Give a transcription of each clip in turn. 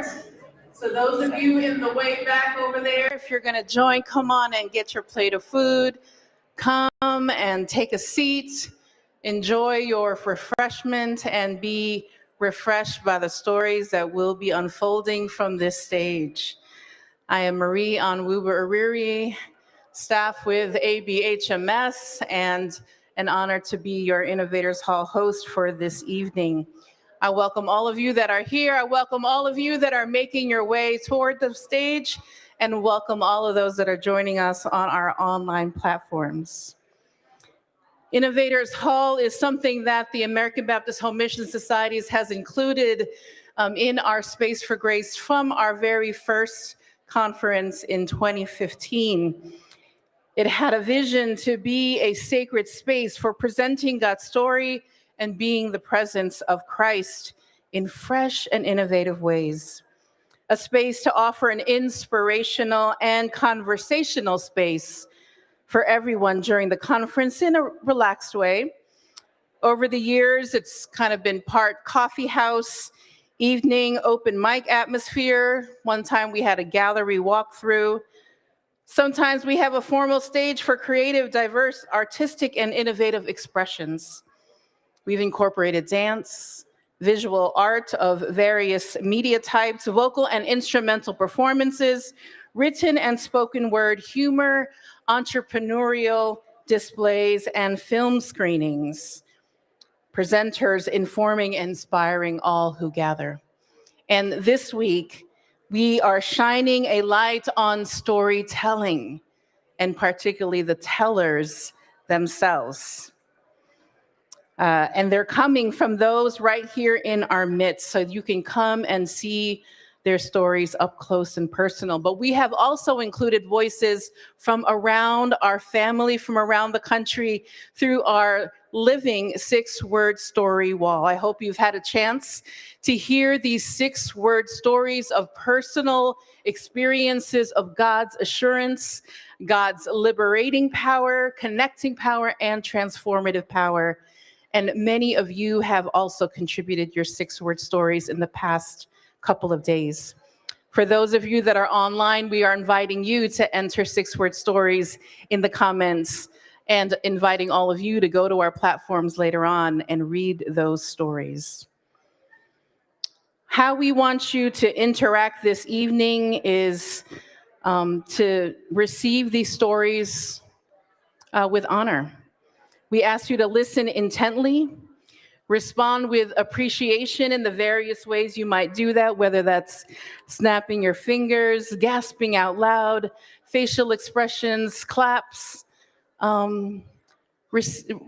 start. So those of you in the way back over there, if you're going to join, come on and get your plate of food. Come and take a seat, enjoy your refreshment, and be refreshed by the stories that will be unfolding from this stage. I am Marie Onwuba-Ariri, staff with ABHMS, and an honor to be your Innovators Hall host for this evening. I welcome all of you that are here. I welcome all of you that are making your way toward the stage, and welcome all of those that are joining us on our online platforms. Innovators Hall is something that the American Baptist Home Mission Societies has included in our Space for Grace from our very first conference in 2015. It had a vision to be a sacred space for presenting God's story and being the presence of Christ in fresh and innovative ways. A space to offer an inspirational and conversational space for everyone during the conference in a relaxed way. Over the years, it's kind of been part coffee house, evening open mic atmosphere. One time we had a gallery walkthrough. Sometimes we have a formal stage for creative, diverse, artistic, and innovative expressions. We've incorporated dance, visual art of various media types, vocal and instrumental performances, written and spoken word, humor, entrepreneurial displays, and film screenings. Presenters informing and inspiring all who gather. And this week, we are shining a light on storytelling, and particularly the tellers themselves. And they're coming from those right here in our midst, so you can come and see their stories up close and personal. But we have also included voices from around our family, from around the country, through our living 6-word story wall. I hope you've had a chance to hear these 6-word stories of personal experiences of God's assurance, God's liberating power, connecting power, and transformative power. And many of you have also contributed your 6-word stories in the past couple of days. For those of you that are online, we are inviting you to enter 6-word stories in the comments and inviting all of you to go to our platforms later on and read those stories. How we want you to interact this evening is to receive these stories with honor. We ask you to listen intently, respond with appreciation in the various ways you might do that, whether that's snapping your fingers, gasping out loud, facial expressions, claps.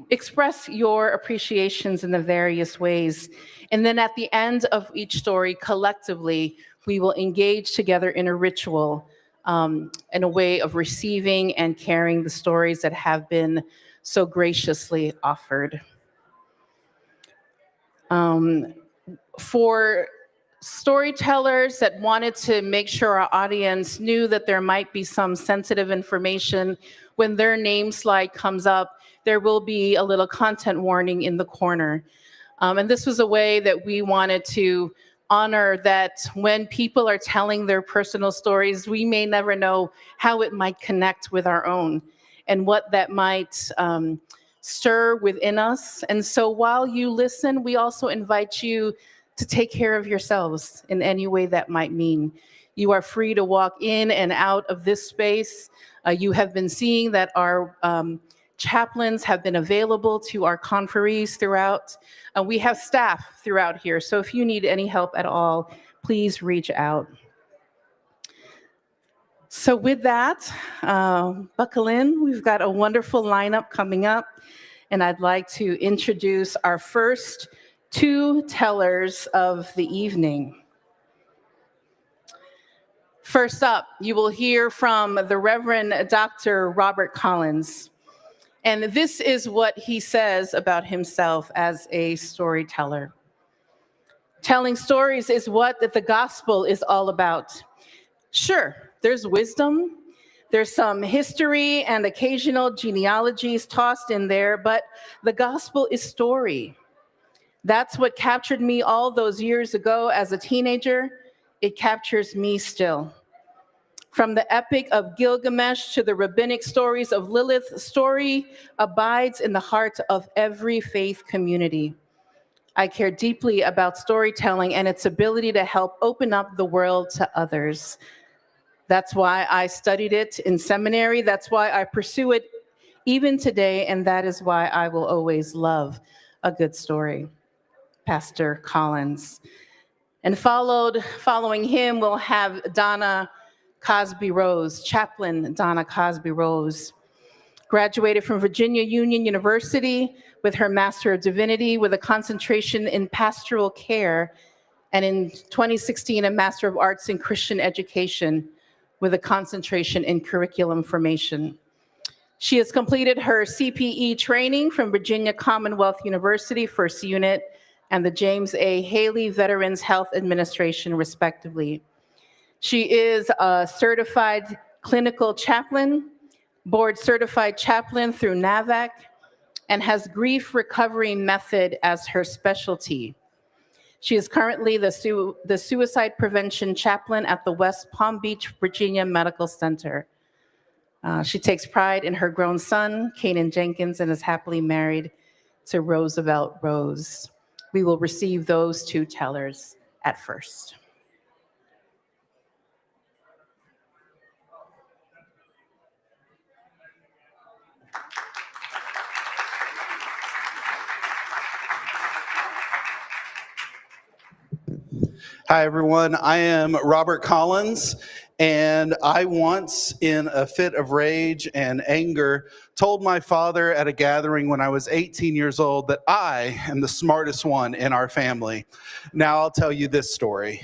Express your appreciations in the various ways. And then at the end of each story, collectively, we will engage together in a ritual, in a way of receiving and carrying the stories that have been so graciously offered. For storytellers that wanted to make sure our audience knew that there might be some sensitive information, when their name slide comes up, there will be a little content warning in the corner. And this was a way that we wanted to honor that when people are telling their personal stories, we may never know how it might connect with our own and what that might stir within us. And so while you listen, we also invite you to take care of yourselves in any way that might mean. You are free to walk in and out of this space. You have been seeing that our chaplains have been available to our conferees throughout. We have staff throughout here, so if you need any help at all, please reach out. So with that, buckle in. We've got a wonderful lineup coming up, and I'd like to introduce our first 2 tellers of the evening. First up, you will hear from the Reverend Dr. Robert Collins. And this is what he says about himself as a storyteller. Telling stories is what the gospel is all about. Sure, there's wisdom, there's some history and occasional genealogies tossed in there, but the gospel is story. That's what captured me all those years ago as a teenager. it captures me still. From the epic of Gilgamesh to the rabbinic stories of Lilith, story abides in the heart of every faith community. I care deeply about storytelling and its ability to help open up the world to others. That's why I studied it in seminary. That's why I pursue it even today, and that is why I will always love a good story. Pastor Collins. And following him, we'll have Donna Cosby Rose, Chaplain Donna Cosby Rose. Graduated from Virginia Union University with her Master of Divinity with a concentration in pastoral care, and in 2016, a Master of Arts in Christian Education with a concentration in curriculum formation. She has completed her CPE training from Virginia Commonwealth University, First Unit, and the James A. Haley Veterans Health Administration, respectively. She is a certified clinical chaplain, board certified chaplain through NAVAC, and has grief recovery method as her specialty. She is currently the suicide prevention chaplain at the West Palm Beach, Virginia Medical Center. She takes pride in her grown son, Kanan Jenkins, and is happily married to Roosevelt Rose. We will receive those two tellers at first. Hi, everyone. I am Robert Collins, and I once, in a fit of rage and anger, told my father at a gathering when I was 18 years old that I am the smartest one in our family. Now I'll tell you this story.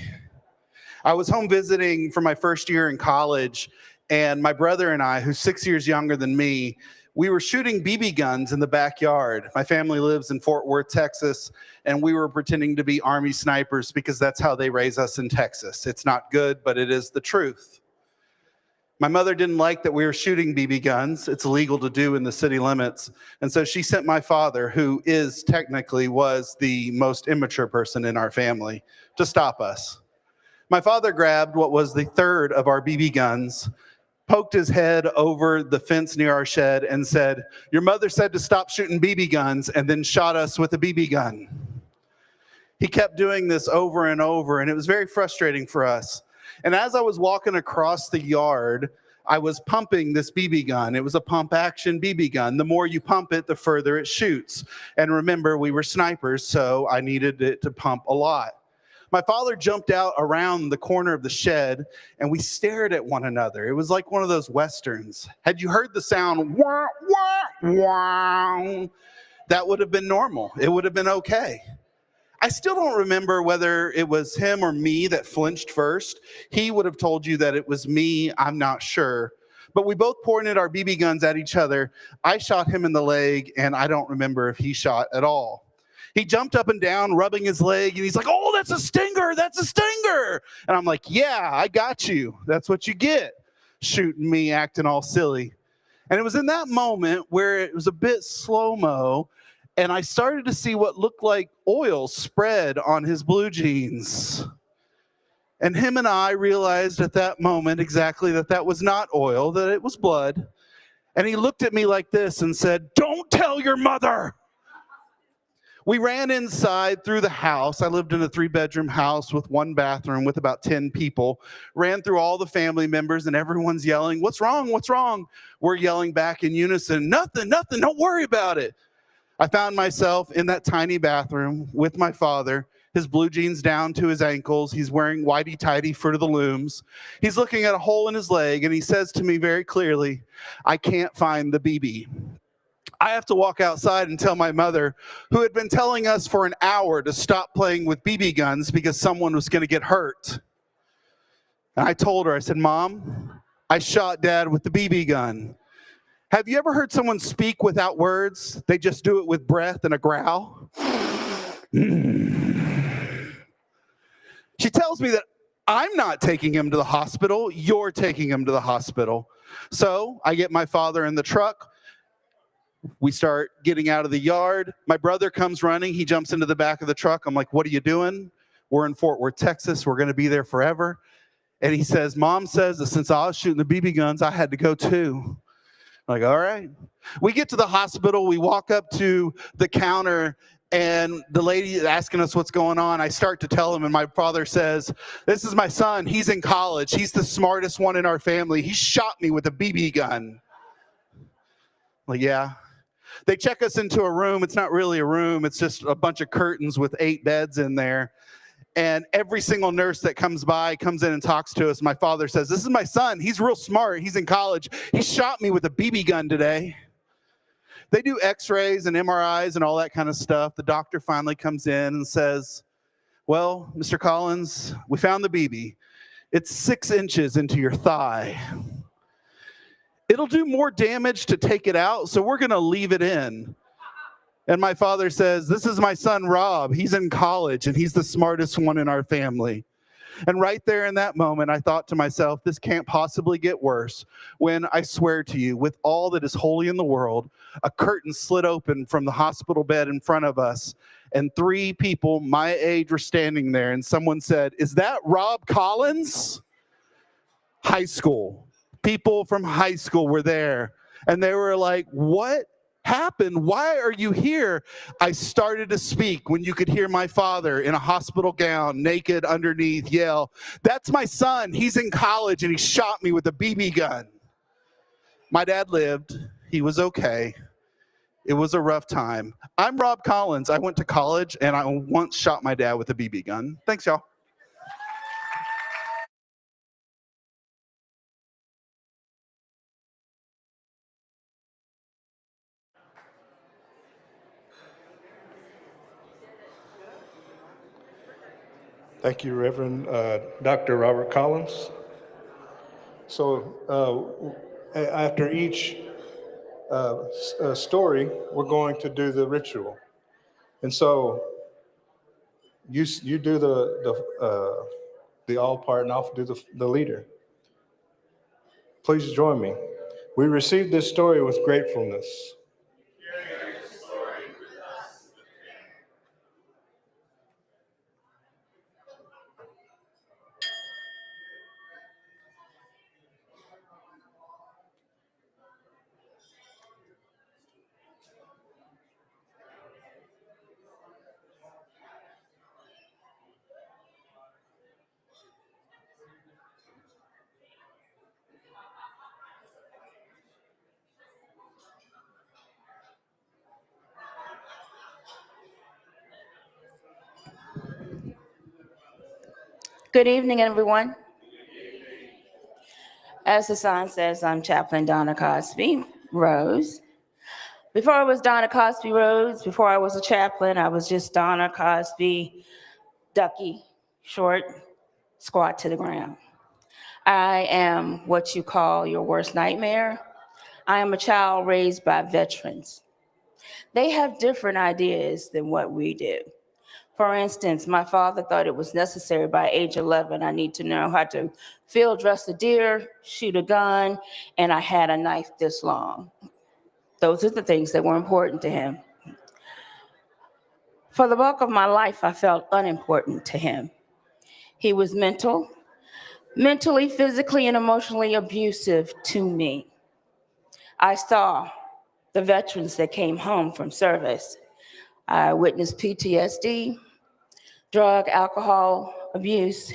I was home visiting for my first year in college, and my brother and I, who's 6 years younger than me, we were shooting BB guns in the backyard. My family lives in Fort Worth, Texas, and we were pretending to be Army snipers because that's how they raise us in Texas. It's not good, but it is the truth. My mother didn't like that we were shooting BB guns. It's illegal to do in the city limits. And so she sent my father, who was the most immature person in our family, to stop us. My father grabbed what was the third of our BB guns, poked his head over the fence near our shed and said, "Your mother said to stop shooting BB guns," and then shot us with a BB gun. He kept doing this over and over, and it was very frustrating for us. And as I was walking across the yard, I was pumping this BB gun. It was a pump action BB gun. The more you pump it, the further it shoots. And remember, we were snipers, so I needed it to pump a lot. My father jumped out around the corner of the shed, and we stared at one another. It was like one of those Westerns. Had you heard the sound, wah, wah, wah, that would have been normal. It would have been okay. I still don't remember whether it was him or me that flinched first. He would have told you that it was me. I'm not sure. But we both pointed our BB guns at each other. I shot him in the leg, and I don't remember if he shot at all. He jumped up and down, rubbing his leg, and he's like, "Oh, that's a stinger, that's a stinger." And I'm like, "Yeah, I got you. That's what you get," shooting me, acting all silly. And it was in that moment where it was a bit slow-mo, and I started to see what looked like oil spread on his blue jeans. And him and I realized at that moment exactly that was not oil, that it was blood. And he looked at me like this and said, "Don't tell your mother." We ran inside through the house. I lived in a 3-bedroom house with 1 bathroom with about 10 people. Ran through all the family members, and everyone's yelling, "What's wrong? What's wrong?" We're yelling back in unison, "Nothing, nothing, don't worry about it." I found myself in that tiny bathroom with my father, his blue jeans down to his ankles. He's wearing whitey-tighty Fruit of the Looms. He's looking at a hole in his leg, and he says to me very clearly, "I can't find the BB." I have to walk outside and tell my mother, who had been telling us for an hour to stop playing with BB guns because someone was going to get hurt. And I told her, I said, "Mom, I shot Dad with the BB gun." Have you ever heard someone speak without words? They just do it with breath and a growl. She tells me that I'm not taking him to the hospital. You're taking him to the hospital. So I get my father in the truck. We start getting out of the yard. My brother comes running. He jumps into the back of the truck. I'm like, "What are you doing?" We're in Fort Worth, Texas. We're going to be there forever. And he says, Mom says that since I was shooting the BB guns, I had to go too. I'm like, all right. We get to the hospital. We walk up to the counter, and the lady is asking us what's going on. I start to tell him, and my father says, this is my son. He's in college. He's the smartest one in our family. He shot me with a BB gun. I'm like, yeah. They check us into a room. It's not really a room. It's just a bunch of curtains with 8 beds in there. And every single nurse that comes by comes in and talks to us. My father says, this is my son. He's real smart. He's in college. He shot me with a BB gun today. They do x-rays and MRIs and all that kind of stuff. The doctor finally comes in and says, well, Mr. Collins, we found the BB. It's 6 inches into your thigh. It'll do more damage to take it out, so we're going to leave it in. And my father says, this is my son, Rob. He's in college, and he's the smartest one in our family. And right there in that moment, I thought to myself, this can't possibly get worse when I swear to you, with all that is holy in the world, a curtain slid open from the hospital bed in front of us, and 3 people my age were standing there, and someone said, is that Rob Collins? High school. People from high school were there, and they were like, what happened? Why are you here? I started to speak when you could hear my father in a hospital gown, naked underneath, yell, that's my son. He's in college and he shot me with a BB gun. My dad lived. He was okay. It was a rough time. I'm Rob Collins. I went to college and I once shot my dad with a BB gun. Thanks, y'all. Thank you, Reverend Dr. Robert Collins. So after each story, we're going to do the ritual. And so you do the all part, and I'll do the leader. Please join me. We received this story with gratefulness. Good evening, everyone. As the sign says, I'm Chaplain Donna Cosby Rose. Before I was Donna Cosby Rose, before I was a chaplain, I was just Donna Cosby Ducky, short, squat to the ground. I am what you call your worst nightmare. I am a child raised by veterans. They have different ideas than what we do. For instance, my father thought it was necessary by age 11, I need to know how to field dress a deer, shoot a gun, and I had a knife this long. Those are the things that were important to him. For the bulk of my life, I felt unimportant to him. He was mentally, physically, and emotionally abusive to me. I saw the veterans that came home from service. I witnessed PTSD, drug, alcohol abuse,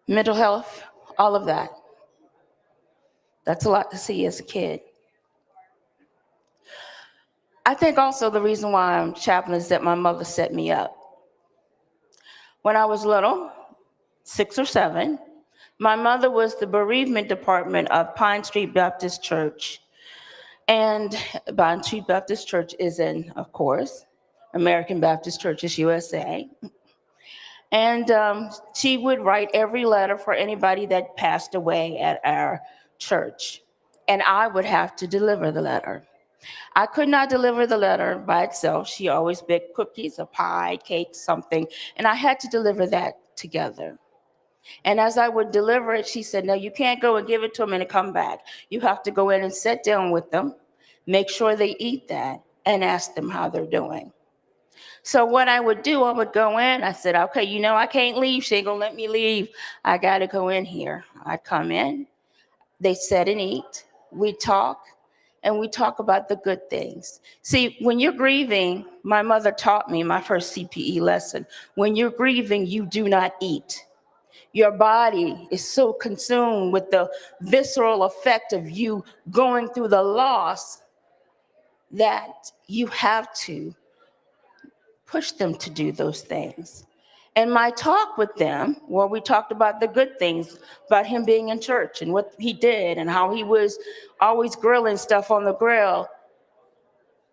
mental health, all of that. That's a lot to see as a kid. I think also the reason why I'm chaplain is that my mother set me up. When I was little, 6 or 7, my mother was the bereavement department of Pine Street Baptist Church. And Pine Street Baptist Church is in, of course, American Baptist Churches USA. And she would write every letter for anybody that passed away at our church. And I would have to deliver the letter. I could not deliver the letter by itself. She always baked cookies, a pie, cake, something, and I had to deliver that together. And as I would deliver it, she said, no, you can't go and give it to them and come back. You have to go in and sit down with them, make sure they eat that, and ask them how they're doing. So what I would do, I would go in. I said, okay, I can't leave. She ain't gonna let me leave. I got to go in here. I'd come in. They sit and eat. We talk, and we talk about the good things. See, when you're grieving, my mother taught me my first CPE lesson. When you're grieving, you do not eat. Your body is so consumed with the visceral effect of you going through the loss that you have to push them to do those things. And my talk with them, well, we talked about the good things, about him being in church and what he did and how he was always grilling stuff on the grill.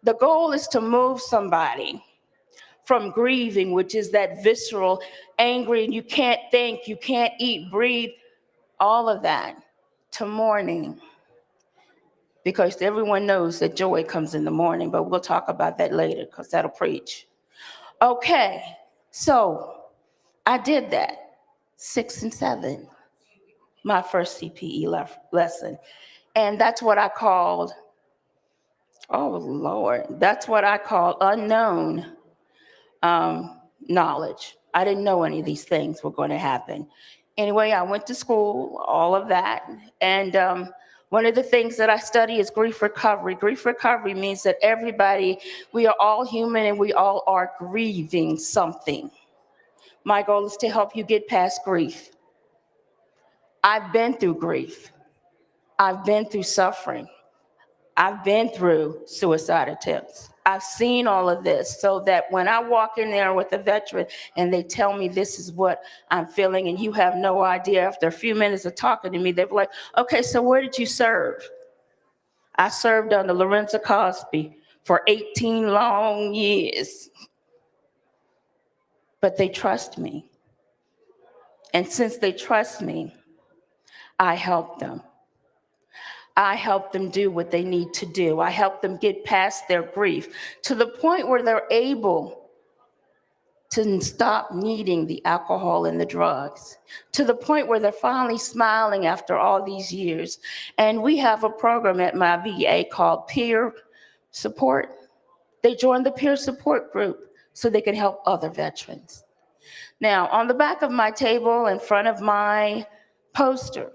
The goal is to move somebody from grieving, which is that visceral, angry, and you can't think, you can't eat, breathe, all of that, to mourning. Because everyone knows that joy comes in the morning, but we'll talk about that later because that'll preach. Okay, so I did that, 6 and 7, my first CPE lesson. And that's what I called, oh Lord, that's what I call unknown knowledge. I didn't know any of these things were going to happen. Anyway, I went to school, all of that. And one of the things that I study is grief recovery. Grief recovery means that everybody, we are all human and we all are grieving something. My goal is to help you get past grief. I've been through grief. I've been through suffering. I've been through suicide attempts. I've seen all of this so that when I walk in there with a veteran and they tell me this is what I'm feeling and you have no idea, after a few minutes of talking to me, they're like, okay, so where did you serve? I served under Lorenzo Cosby for 18 long years. But they trust me. And since they trust me, I help them. I help them do what they need to do. I help them get past their grief to the point where they're able to stop needing the alcohol and the drugs, to the point where they're finally smiling after all these years. And we have a program at my VA called Peer Support. They join the peer support group so they can help other veterans. Now, on the back of my table in front of my poster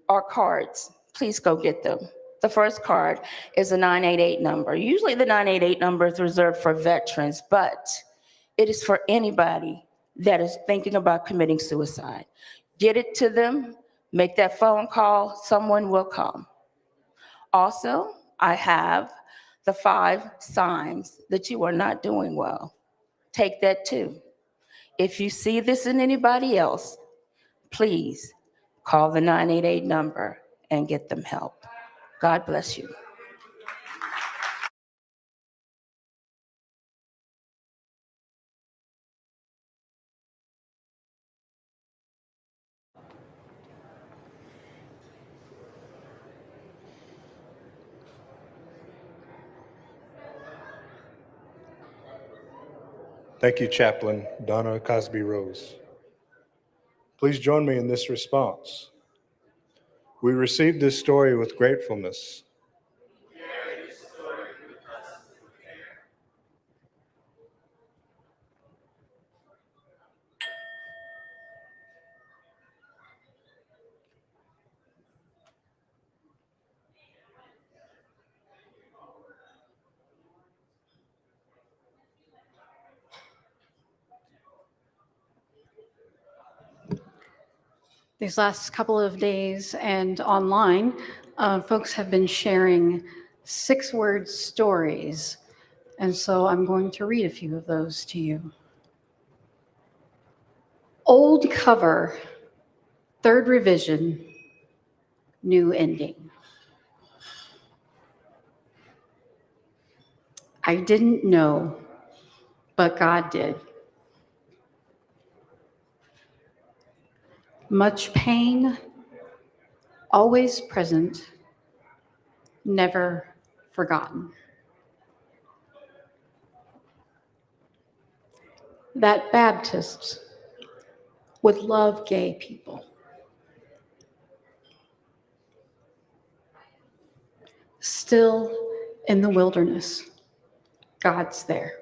are cards. Please go get them. The first card is a 988 number. Usually the 988 number is reserved for veterans, but it is for anybody that is thinking about committing suicide. Get it to them, make that phone call, someone will come. Also, I have the 5 signs that you are not doing well. Take that too. If you see this in anybody else, please call the 988 number and get them help. God bless you. Thank you, Chaplain Donna Cosby Rose. Please join me in this response. We received this story with gratefulness. These last couple of days and online, folks have been sharing 6-word stories. And so I'm going to read a few of those to you. Old cover, 3rd revision, new ending. I didn't know, but God did. Much pain, always present, never forgotten. That Baptist would love gay people. Still in the wilderness, God's there.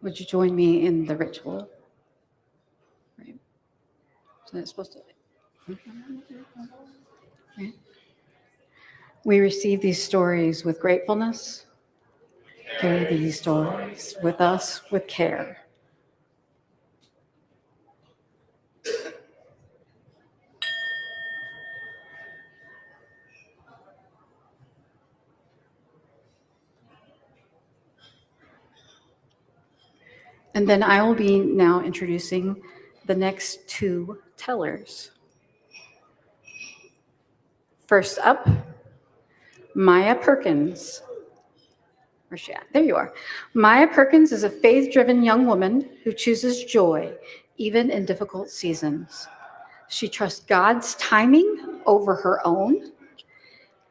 Would you join me in the ritual? Right. So that's supposed to. Right. We receive these stories with gratefulness. Carry these stories with us with care. And then I will be now introducing the next two tellers. First up, Maya Perkins. Where's she at? There you are. Maya Perkins is a faith-driven young woman who chooses joy, even in difficult seasons. She trusts God's timing over her own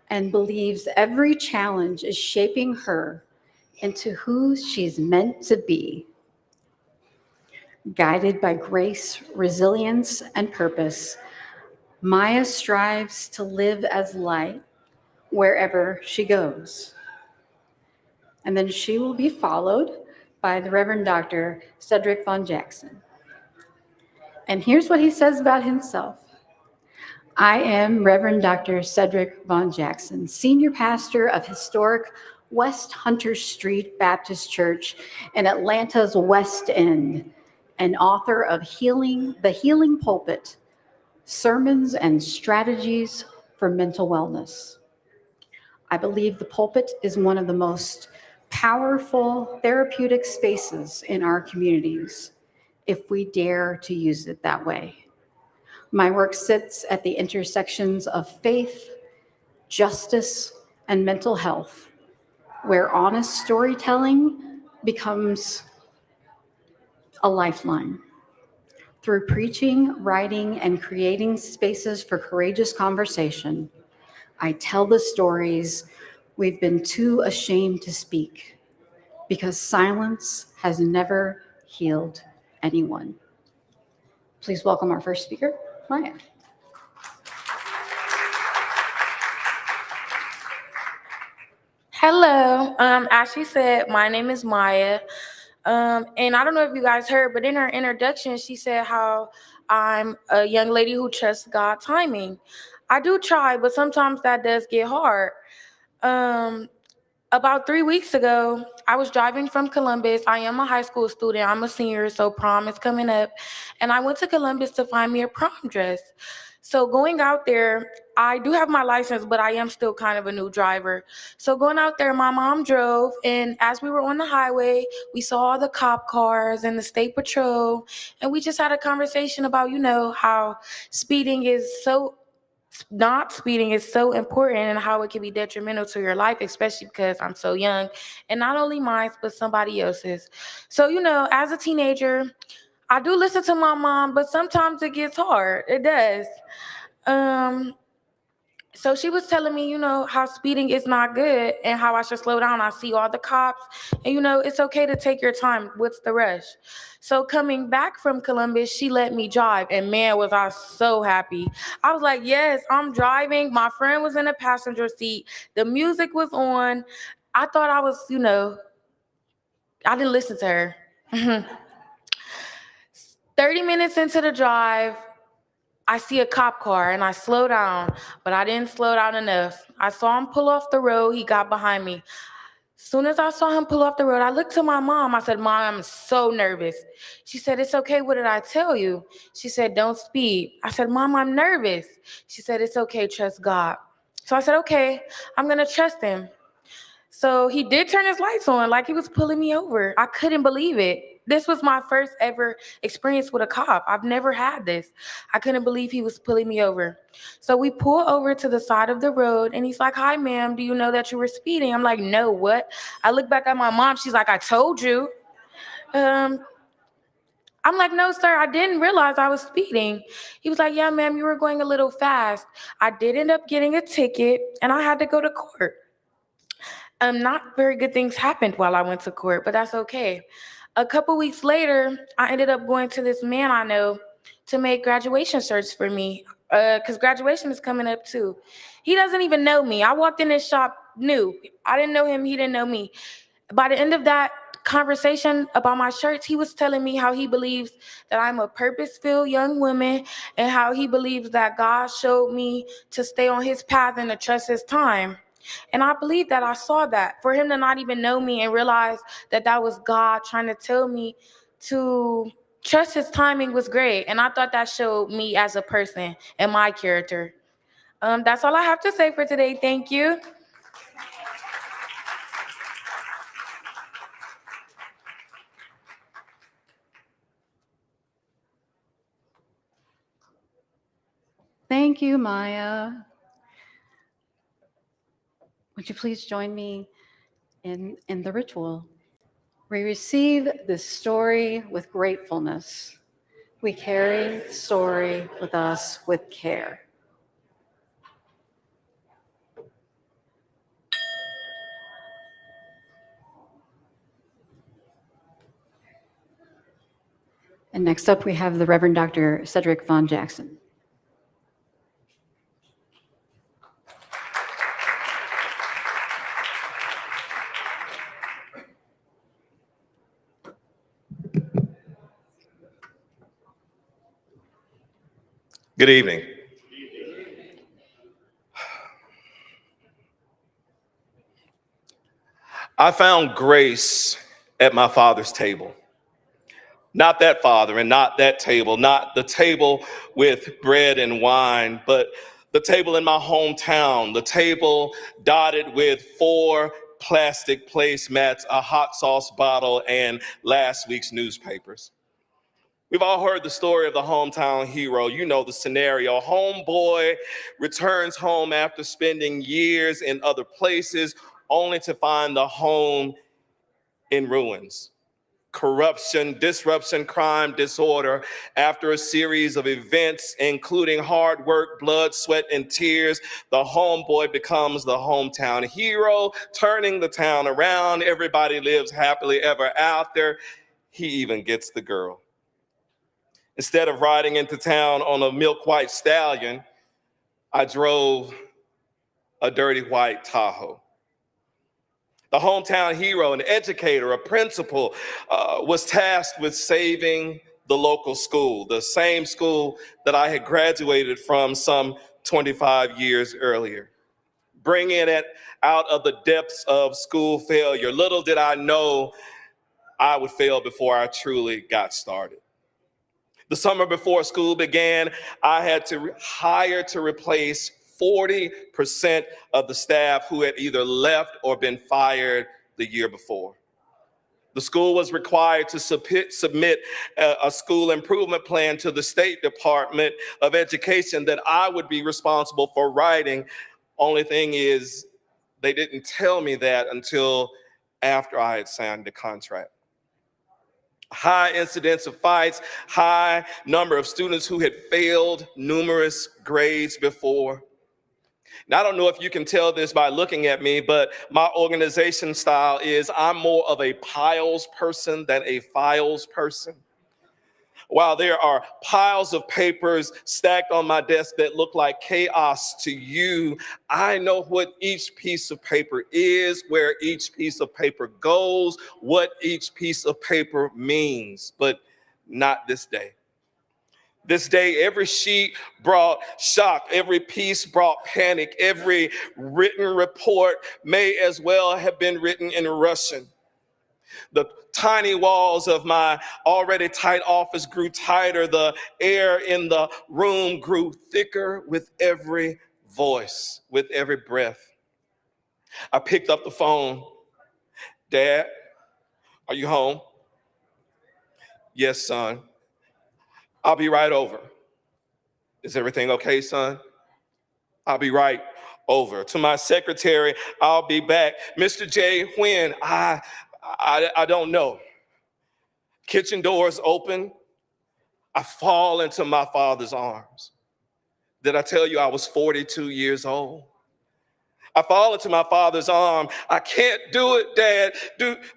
and believes every challenge is shaping her into who she's meant to be. Guided by grace, resilience, and purpose, Maya strives to live as light wherever she goes. And then she will be followed by the Reverend Dr. Cedric Von Jackson. And here's what he says about himself. I am Reverend Dr. Cedric Von Jackson, Senior Pastor of historic West Hunter Street Baptist Church in Atlanta's West End, and author of The Healing Pulpit, Sermons and Strategies for Mental Wellness. I believe the pulpit is one of the most powerful therapeutic spaces in our communities, if we dare to use it that way. My work sits at the intersections of faith, justice, and mental health, where honest storytelling becomes a lifeline. Through preaching, writing, and creating spaces for courageous conversation, I tell the stories we've been too ashamed to speak, because silence has never healed anyone. Please welcome our first speaker, Maya. Hello, as she said, my name is Maya. And I don't know if you guys heard, but in her introduction, she said how I'm a young lady who trusts God's timing. I do try, but sometimes that does get hard. About 3 weeks ago, I was driving from Columbus. I am a high school student. I'm a senior, so prom is coming up. And I went to Columbus to find me a prom dress. So going out there, I do have my license, but I am still kind of a new driver. So going out there, my mom drove, and as we were on the highway, we saw all the cop cars and the state patrol, and we just had a conversation about, how not speeding is so important and how it can be detrimental to your life, especially because I'm so young, and not only mine, but somebody else's. So, as a teenager, I do listen to my mom, but sometimes it gets hard. It does. So she was telling me, how speeding is not good and how I should slow down. I see all the cops and, it's okay to take your time. What's the rush? So coming back from Columbus, she let me drive, and man, was I so happy. I was like, yes, I'm driving. My friend was in the passenger seat. The music was on. I thought I was, I didn't listen to her. 30 minutes into the drive, I see a cop car and I slow down, but I didn't slow down enough. I saw him pull off the road. He got behind me. As soon as I saw him pull off the road, I looked to my mom. I said, Mom, I'm so nervous. She said, it's okay. What did I tell you? She said, don't speed. I said, Mom, I'm nervous. She said, it's okay. Trust God. So I said, okay, I'm going to trust him. So he did turn his lights on like he was pulling me over. I couldn't believe it. This was my first ever experience with a cop. I've never had this. I couldn't believe he was pulling me over. So we pull over to the side of the road, and he's like, hi, ma'am, do you know that you were speeding? I'm like, no, what? I look back at my mom. She's like, I told you. I'm like, no, sir, I didn't realize I was speeding. He was like, yeah, ma'am, you were going a little fast. I did end up getting a ticket, and I had to go to court. Not very good things happened while I went to court, but that's okay. A couple weeks later, I ended up going to this man I know to make graduation shirts for me, because graduation is coming up too. He doesn't even know me. I walked in his shop new. I didn't know him. He didn't know me. By the end of that conversation about my shirts, he was telling me how he believes that I'm a purpose-filled young woman and how he believes that God showed me to stay on his path and to trust his time. And I believe that I saw that. For him to not even know me and realize that that was God trying to tell me to trust his timing was great. And I thought that showed me as a person and my character. That's all I have to say for today. Thank you. Thank you, Maya. Would you please join me in the ritual? We receive this story with gratefulness. We carry the story with us with care. And next up, we have the Reverend Dr. Cedric Von Jackson. Good evening. I found grace at my father's table. Not that father and not that table, not the table with bread and wine, but the table in my hometown, the table dotted with 4 plastic placemats, a hot sauce bottle, and last week's newspapers. We've all heard the story of the hometown hero. You know the scenario. Homeboy returns home after spending years in other places, only to find the home in ruins. Corruption, disruption, crime, disorder. After a series of events, including hard work, blood, sweat, and tears, the homeboy becomes the hometown hero, turning the town around. Everybody lives happily ever after. He even gets the girl. Instead of riding into town on a milk white stallion, I drove a dirty white Tahoe. The hometown hero, an educator, a principal, was tasked with saving the local school, the same school that I had graduated from some 25 years earlier, bringing it out of the depths of school failure. Little did I know I would fail before I truly got started. The summer before school began, I had to hire to replace 40% of the staff who had either left or been fired the year before. The school was required to submit a school improvement plan to the State Department of Education that I would be responsible for writing. Only thing is, they didn't tell me that until after I had signed the contract. High incidence of fights, high number of students who had failed numerous grades before. Now, I don't know if you can tell this by looking at me, but my organization style is I'm more of a piles person than a files person. While there are piles of papers stacked on my desk that look like chaos to you, I know what each piece of paper is, where each piece of paper goes, what each piece of paper means, but not this day. This day, every sheet brought shock, every piece brought panic, every written report may as well have been written in Russian. The tiny walls of my already tight office grew tighter. The air in the room grew thicker with every voice, with every breath. I picked up the phone. Dad, are you home? Yes, son. I'll be right over. Is everything okay, son? I'll be right over. To my secretary, I'll be back. Mr. J, when? I don't know. Kitchen doors open. I fall into my father's arms. Did I tell you I was 42 years old? I fall into my father's arm. I can't do it, Dad.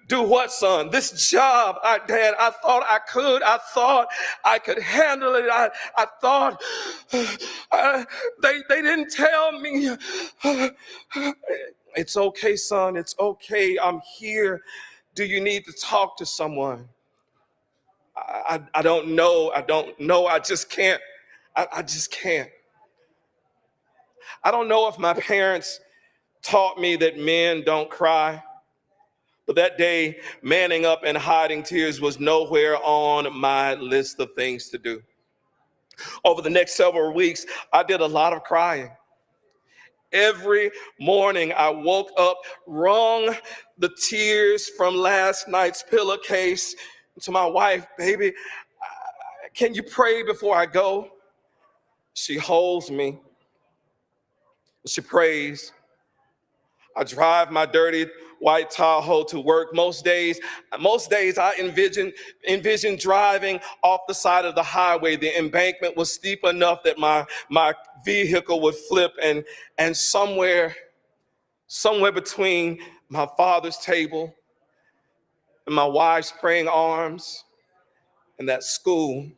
Do what, son? This job, Dad, I thought I could. I thought I could handle it. I thought they didn't tell me. It's okay, son. It's okay. I'm here. Do you need to talk to someone? I don't know. I don't know. I just can't. I just can't. I don't know if my parents taught me that men don't cry, but that day, manning up and hiding tears was nowhere on my list of things to do. Over the next several weeks, I did a lot of crying. Every morning I woke up, wrung the tears from last night's pillowcase to my wife, baby, can you pray before I go? She holds me. She prays. I drive my dirty white Tahoe to work. Most days I envision driving off the side of the highway. The embankment was steep enough that my vehicle would flip, and somewhere between my father's table and my wife's praying arms and that school,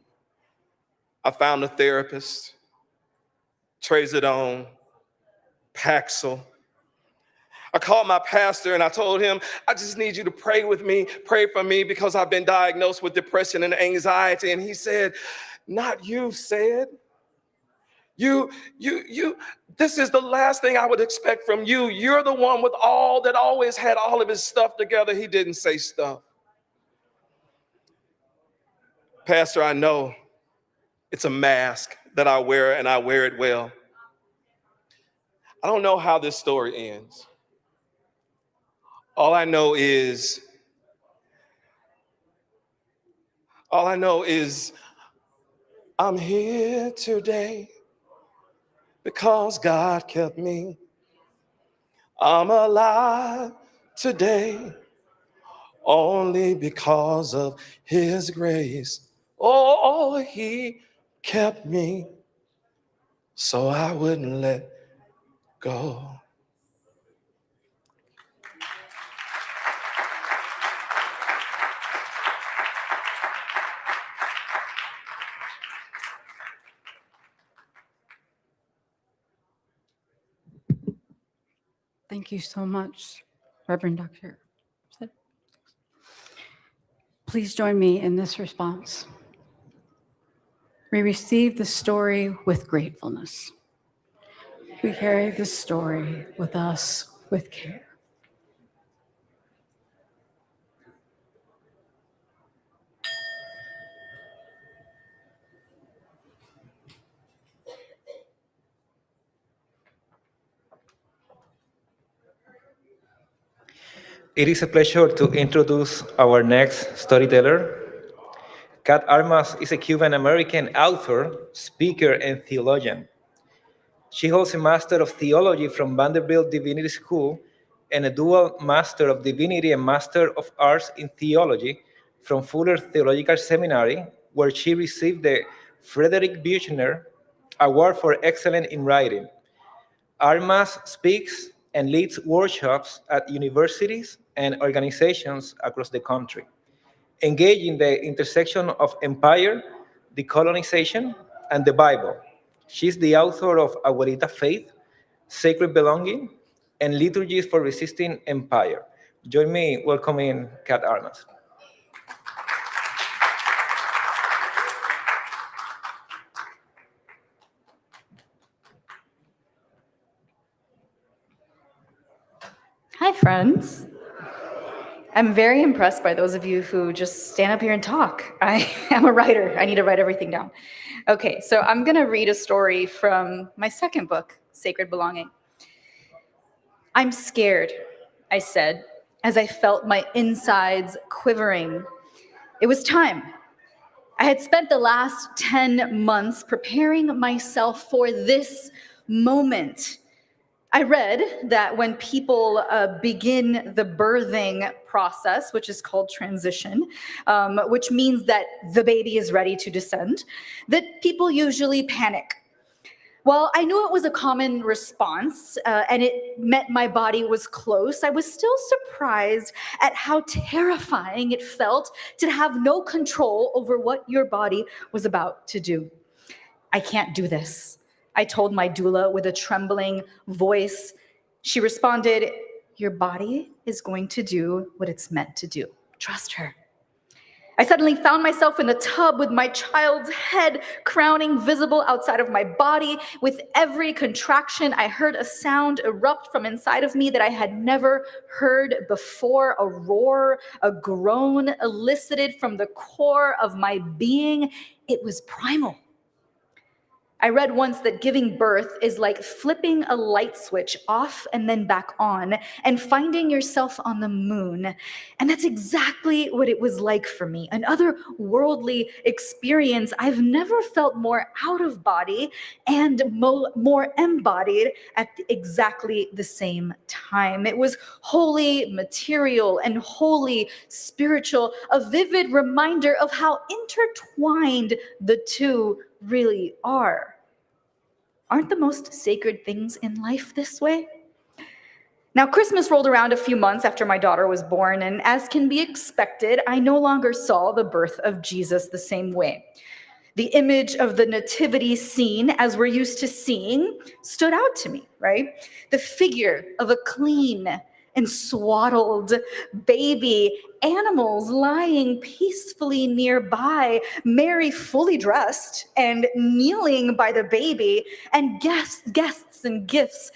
I found a therapist, Trazodone, Paxil. I called my pastor and I told him, I just need you to pray with me, pray for me, because I've been diagnosed with depression and anxiety. And he said, not you, Said. This is the last thing I would expect from you. You're the one with that always had all of his stuff together. He didn't say stuff. Pastor, I know it's a mask that I wear, and I wear it well. I don't know how this story ends. All I know is I'm here today because God kept me. I'm alive today only because of his grace. Oh, he kept me so I wouldn't let go. Thank you so much, Reverend Dr. Please join me in this response. We receive the story with gratefulness. We carry the story with us with care. It is a pleasure to introduce our next storyteller. Kat Armas is a Cuban-American author, speaker, and theologian. She holds a Master of Theology from Vanderbilt Divinity School and a dual Master of Divinity and Master of Arts in Theology from Fuller Theological Seminary, where she received the Frederick Buechner Award for Excellence in Writing. Armas speaks and leads workshops at universities and organizations across the country, engaging the intersection of empire, decolonization, and the Bible. She's the author of Abuelita Faith, Sacred Belonging, and Liturgies for Resisting Empire. Join me welcoming Kat Armas. Hi, friends. I'm very impressed by those of you who just stand up here and talk. I am a writer. I need to write everything down. Okay, so I'm going to read a story from my second book, Sacred Belonging. I'm scared, I said, as I felt my insides quivering. It was time. I had spent the last 10 months preparing myself for this moment. I read that when people begin the birthing process, which is called transition, which means that the baby is ready to descend, that people usually panic. While I knew it was a common response and it meant my body was close, I was still surprised at how terrifying it felt to have no control over what your body was about to do. I can't do this, I told my doula with a trembling voice. She responded, your body is going to do what it's meant to do. Trust her. I suddenly found myself in the tub with my child's head crowning visible outside of my body. With every contraction, I heard a sound erupt from inside of me that I had never heard before, a roar, a groan elicited from the core of my being. It was primal. I read once that giving birth is like flipping a light switch off and then back on and finding yourself on the moon. And that's exactly what it was like for me. An otherworldly experience. I've never felt more out of body and more embodied at exactly the same time. It was wholly material and wholly spiritual, a vivid reminder of how intertwined the two really are. Aren't the most sacred things in life this way? Now, Christmas rolled around a few months after my daughter was born, and as can be expected, I no longer saw the birth of Jesus the same way. The image of the nativity scene, as we're used to seeing, stood out to me, right? The figure of a clean and swaddled baby, animals lying peacefully nearby, Mary fully dressed and kneeling by the baby, and guests and gifts,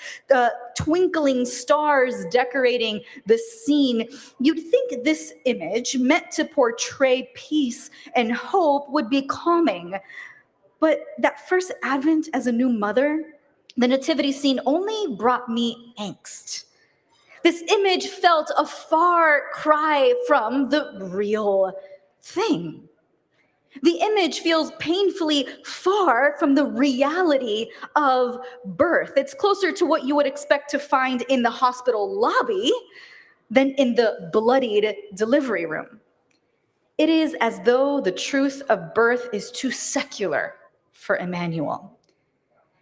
twinkling stars decorating the scene. You'd think this image, meant to portray peace and hope, would be calming. But that first Advent as a new mother, the nativity scene only brought me angst. This image felt a far cry from the real thing. The image feels painfully far from the reality of birth. It's closer to what you would expect to find in the hospital lobby than in the bloodied delivery room. It is as though the truth of birth is too secular for Emmanuel.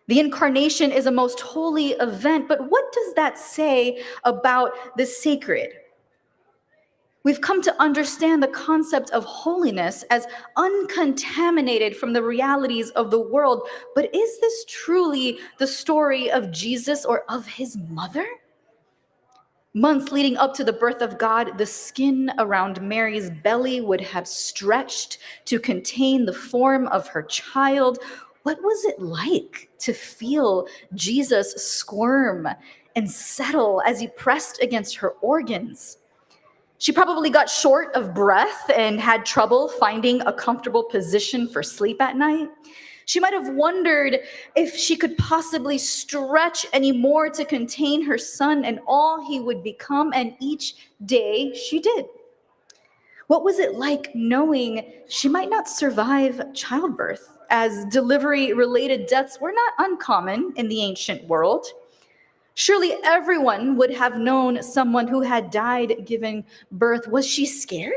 The incarnation is a most holy event, but what does that say about the sacred? We've come to understand the concept of holiness as uncontaminated from the realities of the world, but is this truly the story of Jesus or of his mother? Months leading up to the birth of God, the skin around Mary's belly would have stretched to contain the form of her child. What was it like to feel Jesus squirm and settle as he pressed against her organs? She probably got short of breath and had trouble finding a comfortable position for sleep at night. She might have wondered if she could possibly stretch any more to contain her son and all he would become, and each day she did. What was it like knowing she might not survive childbirth, as delivery-related deaths were not uncommon in the ancient world? Surely everyone would have known someone who had died giving birth. Was she scared?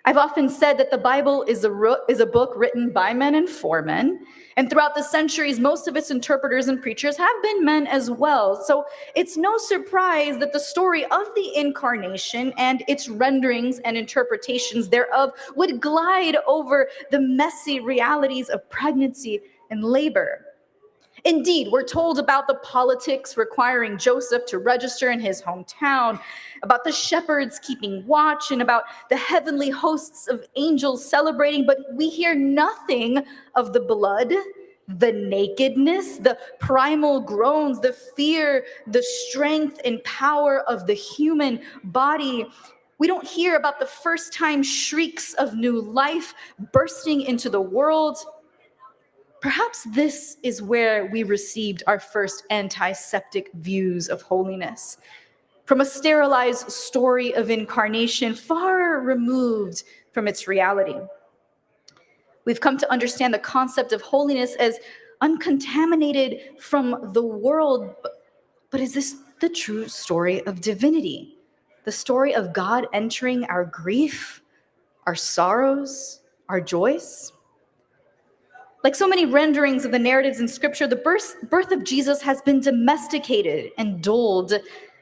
I've often said that the Bible is a book written by men and for men, and throughout the centuries, most of its interpreters and preachers have been men as well. So it's no surprise that the story of the incarnation and its renderings and interpretations thereof would glide over the messy realities of pregnancy and labor. Indeed, we're told about the politics requiring Joseph to register in his hometown, about the shepherds keeping watch, and about the heavenly hosts of angels celebrating, but we hear nothing of the blood, the nakedness, the primal groans, the fear, the strength and power of the human body. We don't hear about the first-time shrieks of new life bursting into the world. Perhaps this is where we received our first antiseptic views of holiness, from a sterilized story of incarnation far removed from its reality. We've come to understand the concept of holiness as uncontaminated from the world, but is this the true story of divinity? The story of God entering our grief, our sorrows, our joys? Like so many renderings of the narratives in Scripture, the birth of Jesus has been domesticated and dulled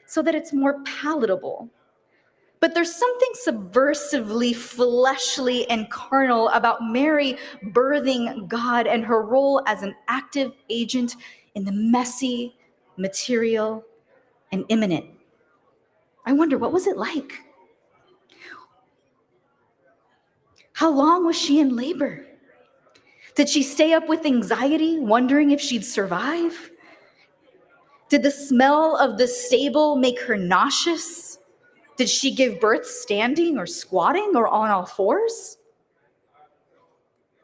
so that it's more palatable. But there's something subversively fleshly and carnal about Mary birthing God and her role as an active agent in the messy, material, and imminent. I wonder, what was it like? How long was she in labor? Did she stay up with anxiety, wondering if she'd survive? Did the smell of the stable make her nauseous? Did she give birth standing or squatting or on all fours?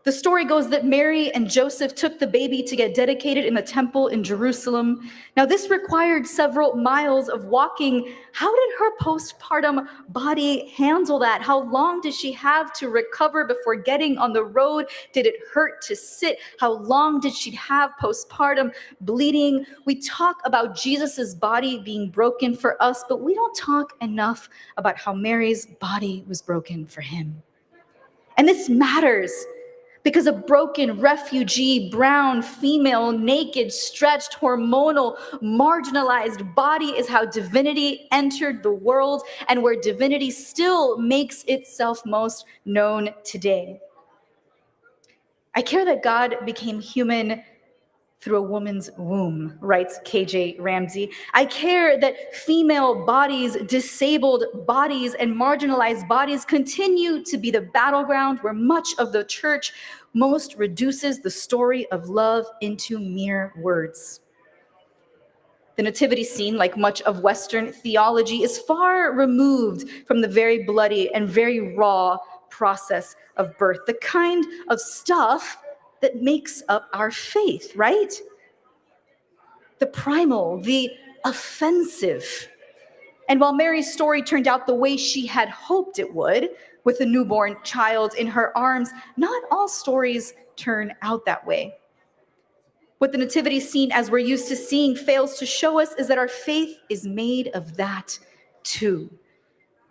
The story goes that Mary and Joseph took the baby to get dedicated in the temple in Jerusalem. Now, this required several miles of walking. How did her postpartum body handle that? How long did she have to recover before getting on the road? Did it hurt to sit? How long did she have postpartum bleeding? We talk about Jesus's body being broken for us, but we don't talk enough about how Mary's body was broken for him. And this matters, because a broken refugee, brown, female, naked, stretched, hormonal, marginalized body is how divinity entered the world and where divinity still makes itself most known today. I care that God became human through a woman's womb, writes KJ Ramsey. I care that female bodies, disabled bodies, and marginalized bodies continue to be the battleground where much of the church most reduces the story of love into mere words. The nativity scene, like much of Western theology, is far removed from the very bloody and very raw process of birth, the kind of stuff that makes up our faith, right? The primal, the offensive. And while Mary's story turned out the way she had hoped it would, with a newborn child in her arms, not all stories turn out that way. What the nativity scene, as we're used to seeing, fails to show us is that our faith is made of that too.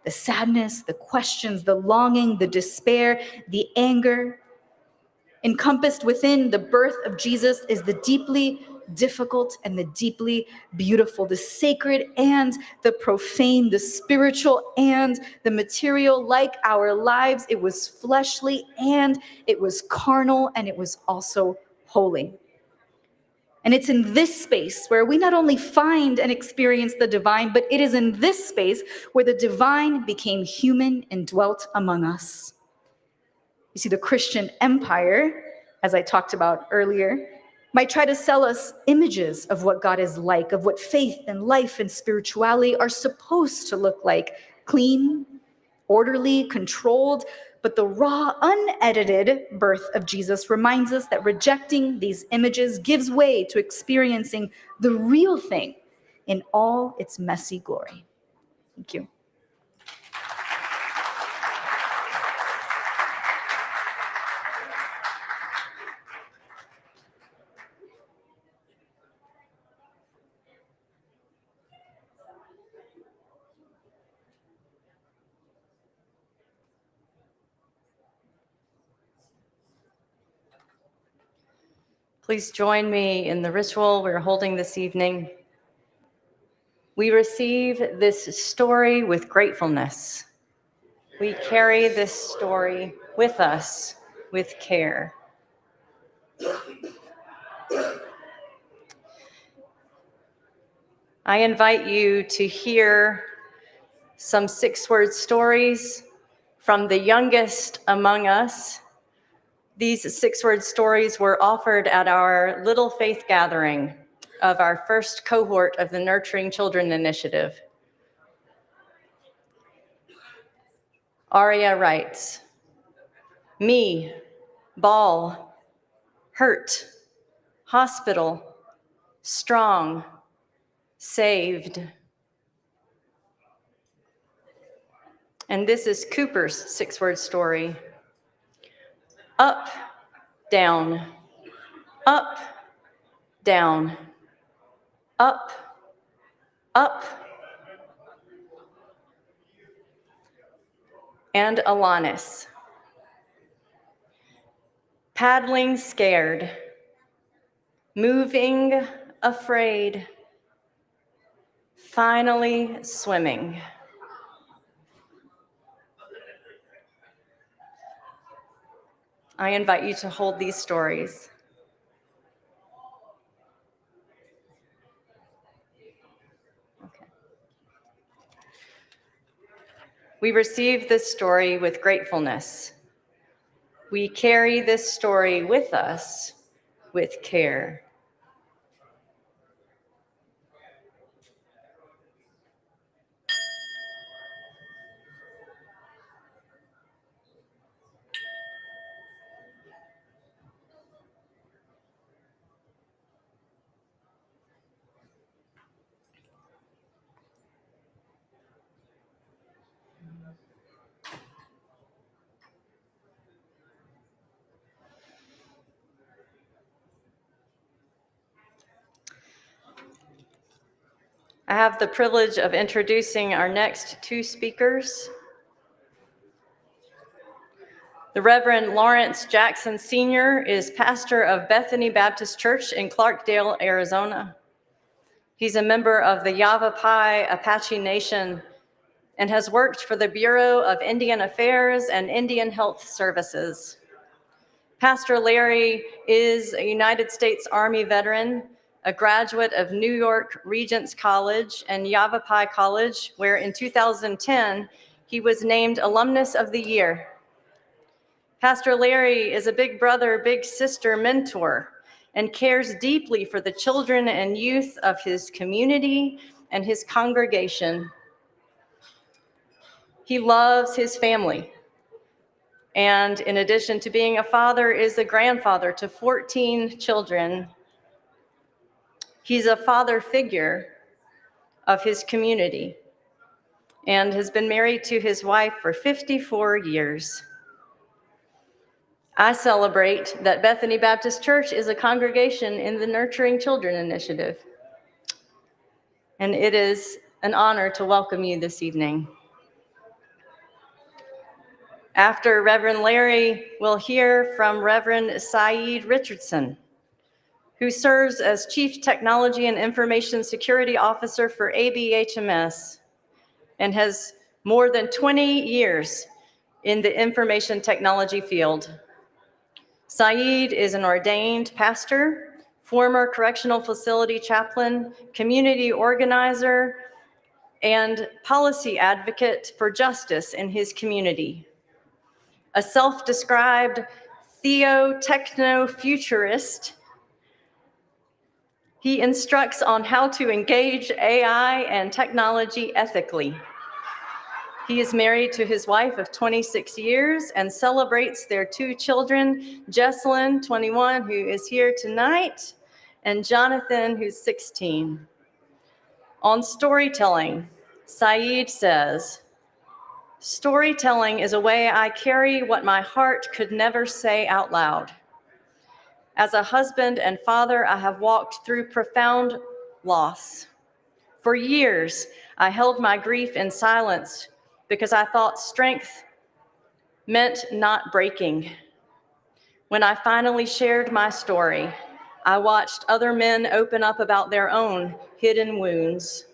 The sadness, the questions, the longing, the despair, the anger. Encompassed within the birth of Jesus is the deeply difficult and the deeply beautiful, the sacred and the profane, the spiritual and the material. Like our lives, it was fleshly and it was carnal and it was also holy. And it's in this space where we not only find and experience the divine, but it is in this space where the divine became human and dwelt among us. You see, the Christian empire, as I talked about earlier, might try to sell us images of what God is like, of what faith and life and spirituality are supposed to look like: clean, orderly, controlled. But the raw, unedited birth of Jesus reminds us that rejecting these images gives way to experiencing the real thing in all its messy glory. Thank you. Please join me in the ritual we're holding this evening. We receive this story with gratefulness. We carry this story with us with care. I invite you to hear some 6-word stories from the youngest among us. These 6-word stories were offered at our Little Faith gathering of our first cohort of the Nurturing Children Initiative. Aria writes, "Me, ball, hurt, hospital, strong, saved." And this is Cooper's 6-word story. Up, down, up, down, up, up. And Alanis. Paddling scared, moving afraid, finally swimming. I invite you to hold these stories. Okay. We receive this story with gratefulness. We carry this story with us with care. I have the privilege of introducing our next two speakers. The Reverend Lawrence Jackson Sr. is pastor of Bethany Baptist Church in Clarkdale, Arizona. He's a member of the Yavapai Apache Nation and has worked for the Bureau of Indian Affairs and Indian Health Services. Pastor Larry is a United States Army veteran, a graduate of New York Regents College and Yavapai College, where in 2010, he was named Alumnus of the Year. Pastor Larry is a big brother, big sister mentor and cares deeply for the children and youth of his community and his congregation. He loves his family. And in addition to being a father, is a grandfather to 14 children. He's a father figure of his community and has been married to his wife for 54 years. I celebrate that Bethany Baptist Church is a congregation in the Nurturing Children Initiative. And it is an honor to welcome you this evening. After Reverend Larry, we'll hear from Reverend Saeed Richardson, who serves as Chief Technology and Information Security Officer for ABHMS and has more than 20 years in the information technology field. Saeed is an ordained pastor, former correctional facility chaplain, community organizer, and policy advocate for justice in his community. A self-described theo-techno-futurist, he instructs on how to engage AI and technology ethically. He is married to his wife of 26 years and celebrates their two children, Jesselyn, 21, who is here tonight, and Jonathan, who's 16. On storytelling, Saeed says, "Storytelling is a way I carry what my heart could never say out loud. As a husband and father, I have walked through profound loss. For years, I held my grief in silence because I thought strength meant not breaking. When I finally shared my story, I watched other men open up about their own hidden wounds.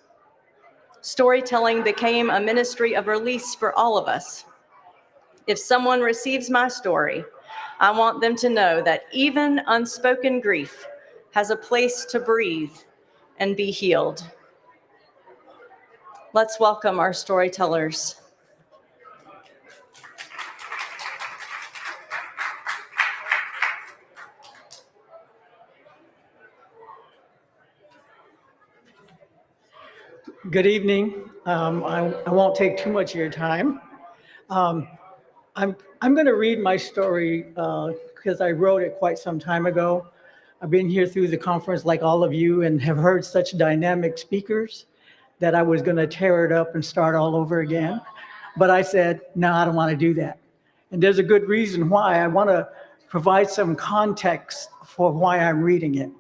Storytelling became a ministry of release for all of us. If someone receives my story, I want them to know that even unspoken grief has a place to breathe and be healed." Let's welcome our storytellers. Good evening. I won't take too much of your time. I'm going to read my story because I wrote it quite some time ago. I've been here through the conference like all of you and have heard such dynamic speakers that I was going to tear it up and start all over again. But I said, no, I don't want to do that. And there's a good reason why. I want to provide some context for why I'm reading it.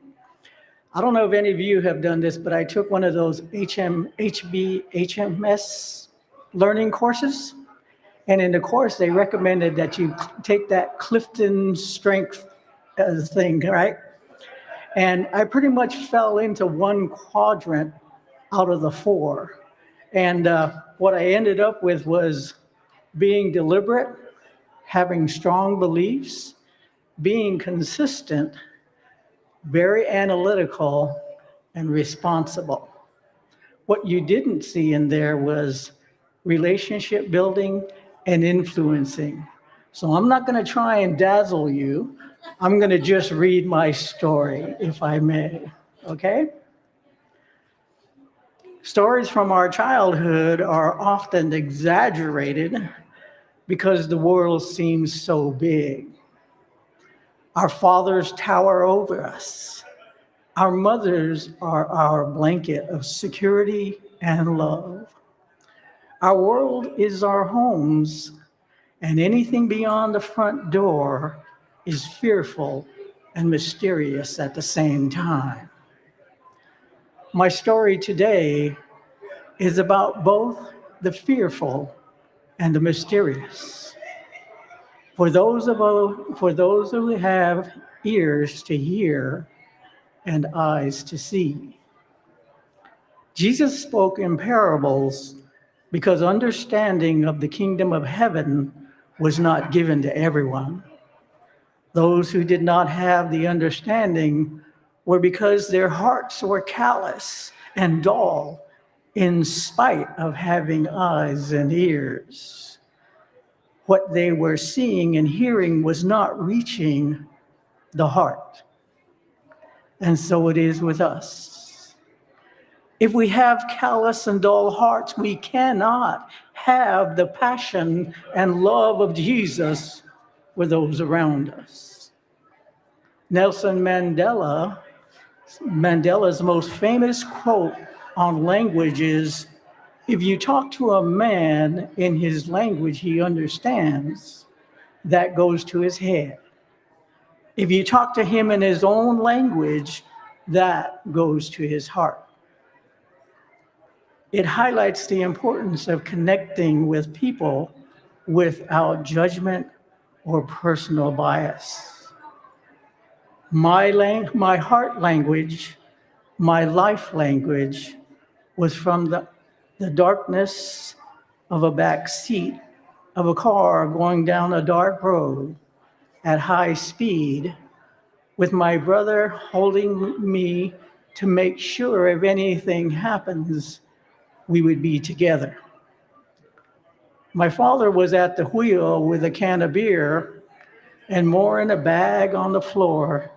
I don't know if any of you have done this, but I took one of those HMS learning courses. And in the course, they recommended that you take that Clifton Strength thing, right? And I pretty much fell into one quadrant out of the four. And what I ended up with was being deliberate, having strong beliefs, being consistent, very analytical, and responsible. What you didn't see in there was relationship building, and influencing. So I'm not going to try and dazzle you. I'm going to just read my story, if I may, okay? Stories from our childhood are often exaggerated because the world seems so big. Our fathers tower over us. Our mothers are our blanket of security and love. Our world is our homes, and anything beyond the front door is fearful and mysterious at the same time. My story today is about both the fearful and the mysterious. For those who have ears to hear and eyes to see. Jesus spoke in parables because understanding of the kingdom of heaven was not given to everyone. Those who did not have the understanding were because their hearts were callous and dull in spite of having eyes and ears. What they were seeing and hearing was not reaching the heart. And so it is with us. If we have callous and dull hearts, we cannot have the passion and love of Jesus with those around us. Nelson Mandela's most famous quote on language is, "If you talk to a man in his language he understands, that goes to his head. If you talk to him in his own language, that goes to his heart." It highlights the importance of connecting with people without judgment or personal bias. My heart language, my life language was from the darkness of a back seat of a car going down a dark road at high speed with my brother holding me to make sure if anything happens, we would be together. My father was at the wheel with a can of beer and more in a bag on the floor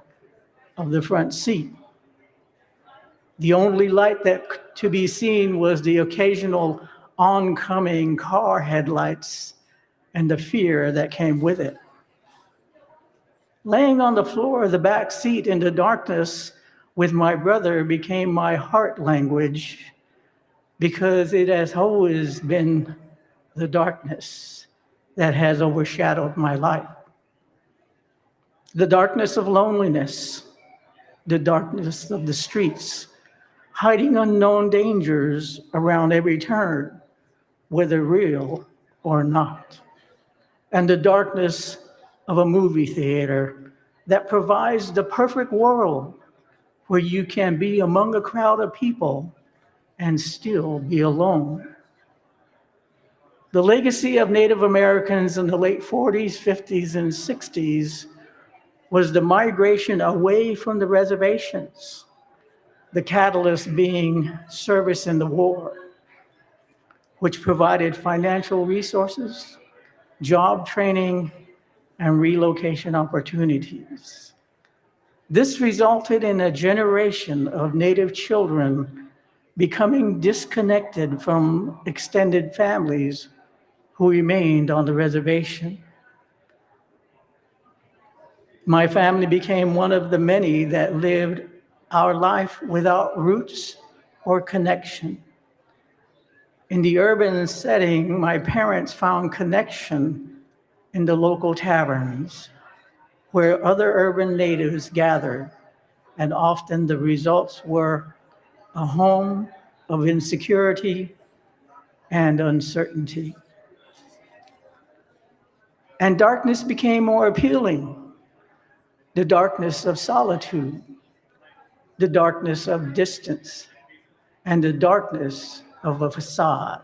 of the front seat. The only light that to be seen was the occasional oncoming car headlights and the fear that came with it. Laying on the floor of the back seat in the darkness with my brother became my heart language because it has always been the darkness that has overshadowed my life. The darkness of loneliness, the darkness of the streets, hiding unknown dangers around every turn, whether real or not. And the darkness of a movie theater that provides the perfect world where you can be among a crowd of people and still be alone. The legacy of Native Americans in the late 40s, 50s, and 60s was the migration away from the reservations, the catalyst being service in the war, which provided financial resources, job training, and relocation opportunities. This resulted in a generation of Native children becoming disconnected from extended families who remained on the reservation. My family became one of the many that lived our life without roots or connection. In the urban setting, my parents found connection in the local taverns where other urban natives gathered, and often the results were a home of insecurity and uncertainty. And darkness became more appealing. The darkness of solitude, the darkness of distance, and the darkness of a facade.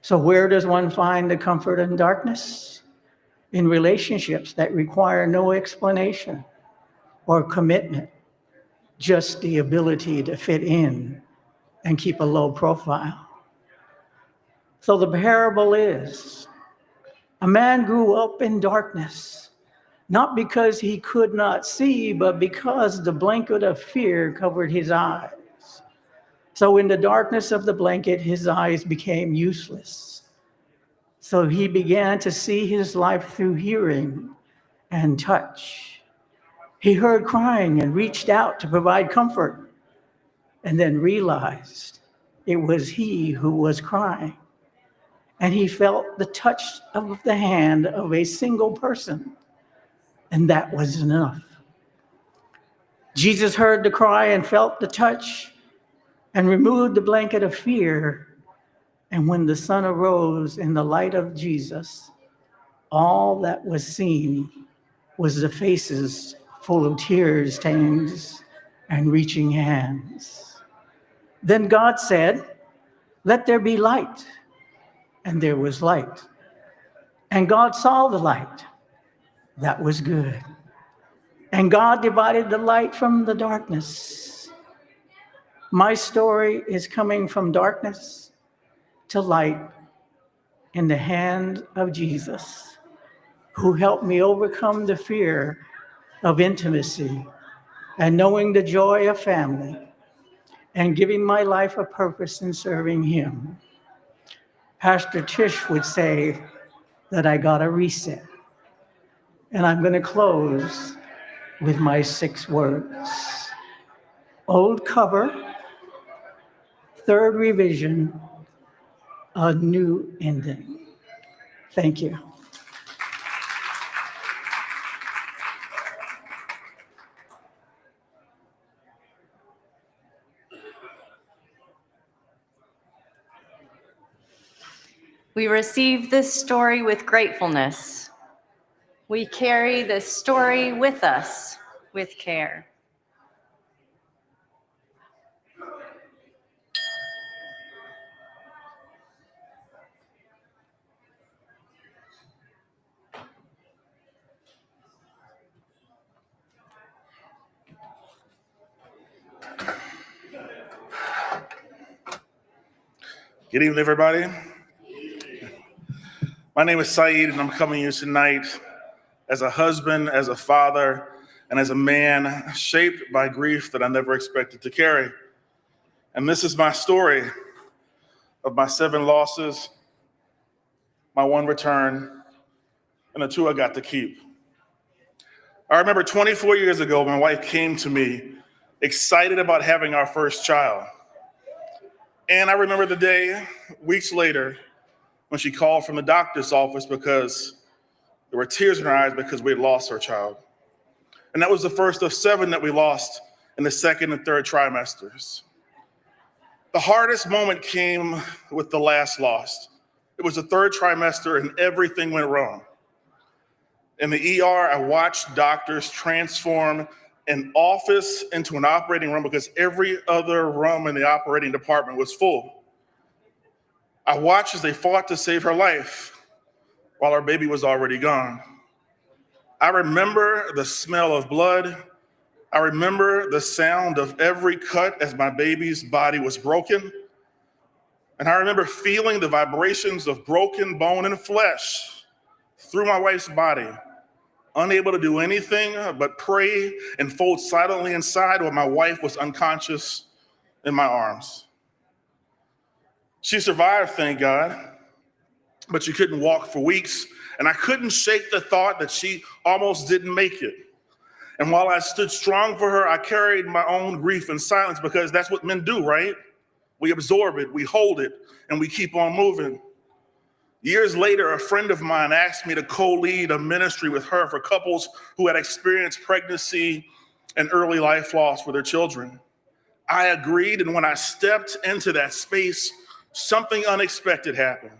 So where does one find the comfort in darkness? In relationships that require no explanation or commitment, just the ability to fit in and keep a low profile. So the parable is, a man grew up in darkness, not because he could not see, but because the blanket of fear covered his eyes. So in the darkness of the blanket, his eyes became useless. So he began to see his life through hearing and touch. He heard crying and reached out to provide comfort, and then realized it was he who was crying. And he felt the touch of the hand of a single person, and that was enough. Jesus heard the cry and felt the touch and removed the blanket of fear. And when the sun arose in the light of Jesus, all that was seen was the faces full of tear stains and reaching hands. Then God said, "Let there be light." And there was light. And God saw the light. That was good. And God divided the light from the darkness. My story is coming from darkness to light in the hand of Jesus, who helped me overcome the fear of intimacy and knowing the joy of family and giving my life a purpose in serving him. Pastor Tish would say that I got a reset. And I'm going to close with my 6 words. Old cover, third revision, a new ending. Thank you. We receive this story with gratefulness. We carry this story with us with care. Good evening, everybody. My name is Saeed, and I'm coming to you tonight as a husband, as a father, and as a man shaped by grief that I never expected to carry. And this is my story of my 7 losses, my 1 return, and the 2 I got to keep. I remember 24 years ago, my wife came to me excited about having our first child. And I remember the day, weeks later, when she called from the doctor's office because there were tears in her eyes because we had lost our child. And that was the first of 7 that we lost in the 2nd and 3rd trimesters. The hardest moment came with the last loss. It was the 3rd trimester and everything went wrong. In the ER, I watched doctors transform an office into an operating room because every other room in the operating department was full. I watched as they fought to save her life while our baby was already gone. I remember the smell of blood. I remember the sound of every cut as my baby's body was broken. And I remember feeling the vibrations of broken bone and flesh through my wife's body, unable to do anything but pray and fold silently inside while my wife was unconscious in my arms. She survived, thank God, but she couldn't walk for weeks, and I couldn't shake the thought that she almost didn't make it. And while I stood strong for her, I carried my own grief in silence because that's what men do, right? We absorb it, we hold it, and we keep on moving. Years later, a friend of mine asked me to co-lead a ministry with her for couples who had experienced pregnancy and early life loss for their children. I agreed, and when I stepped into that space, something unexpected happened.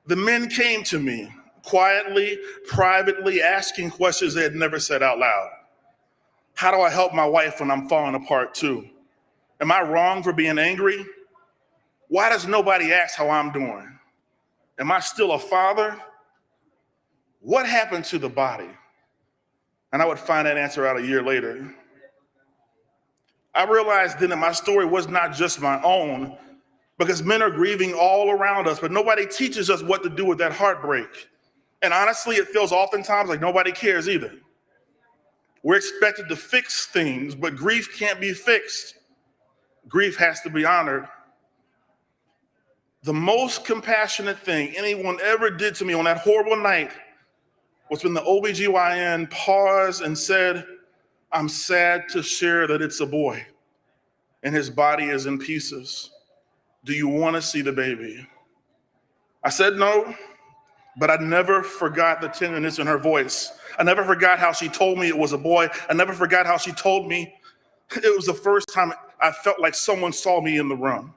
The men came to me quietly, privately, asking questions they had never said out loud. How do I help my wife when I'm falling apart too? Am I wrong for being angry? Why does nobody ask how I'm doing? Am I still a father? What happened to the body? And I would find that answer out a year later. I realized then that my story was not just my own, because men are grieving all around us, but nobody teaches us what to do with that heartbreak. And honestly, it feels oftentimes like nobody cares either. We're expected to fix things, but grief can't be fixed. Grief has to be honored. The most compassionate thing anyone ever did to me on that horrible night was when the OBGYN paused and said, "I'm sad to share that it's a boy and his body is in pieces. Do you want to see the baby?" I said no, but I never forgot the tenderness in her voice. I never forgot how she told me it was a boy. I never forgot how she told me it was the first time I felt like someone saw me in the room.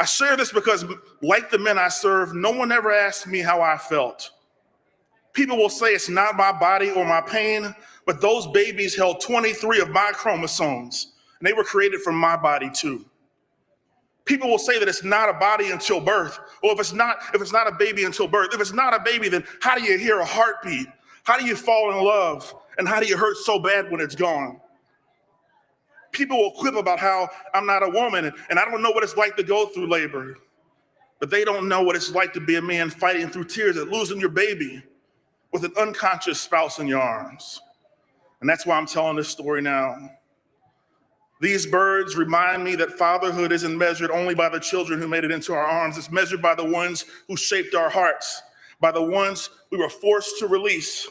I share this because, like the men I serve, no one ever asked me how I felt. People will say it's not my body or my pain, but those babies held 23 of my chromosomes, and they were created from my body too. People will say that it's not a body until birth, or if it's not a baby until birth. If it's not a baby, then how do you hear a heartbeat? How do you fall in love? And how do you hurt so bad when it's gone? People will quip about how I'm not a woman and I don't know what it's like to go through labor. But they don't know what it's like to be a man fighting through tears and losing your baby with an unconscious spouse in your arms. And that's why I'm telling this story now. These birds remind me that fatherhood isn't measured only by the children who made it into our arms. It's measured by the ones who shaped our hearts, by the ones we were forced to release,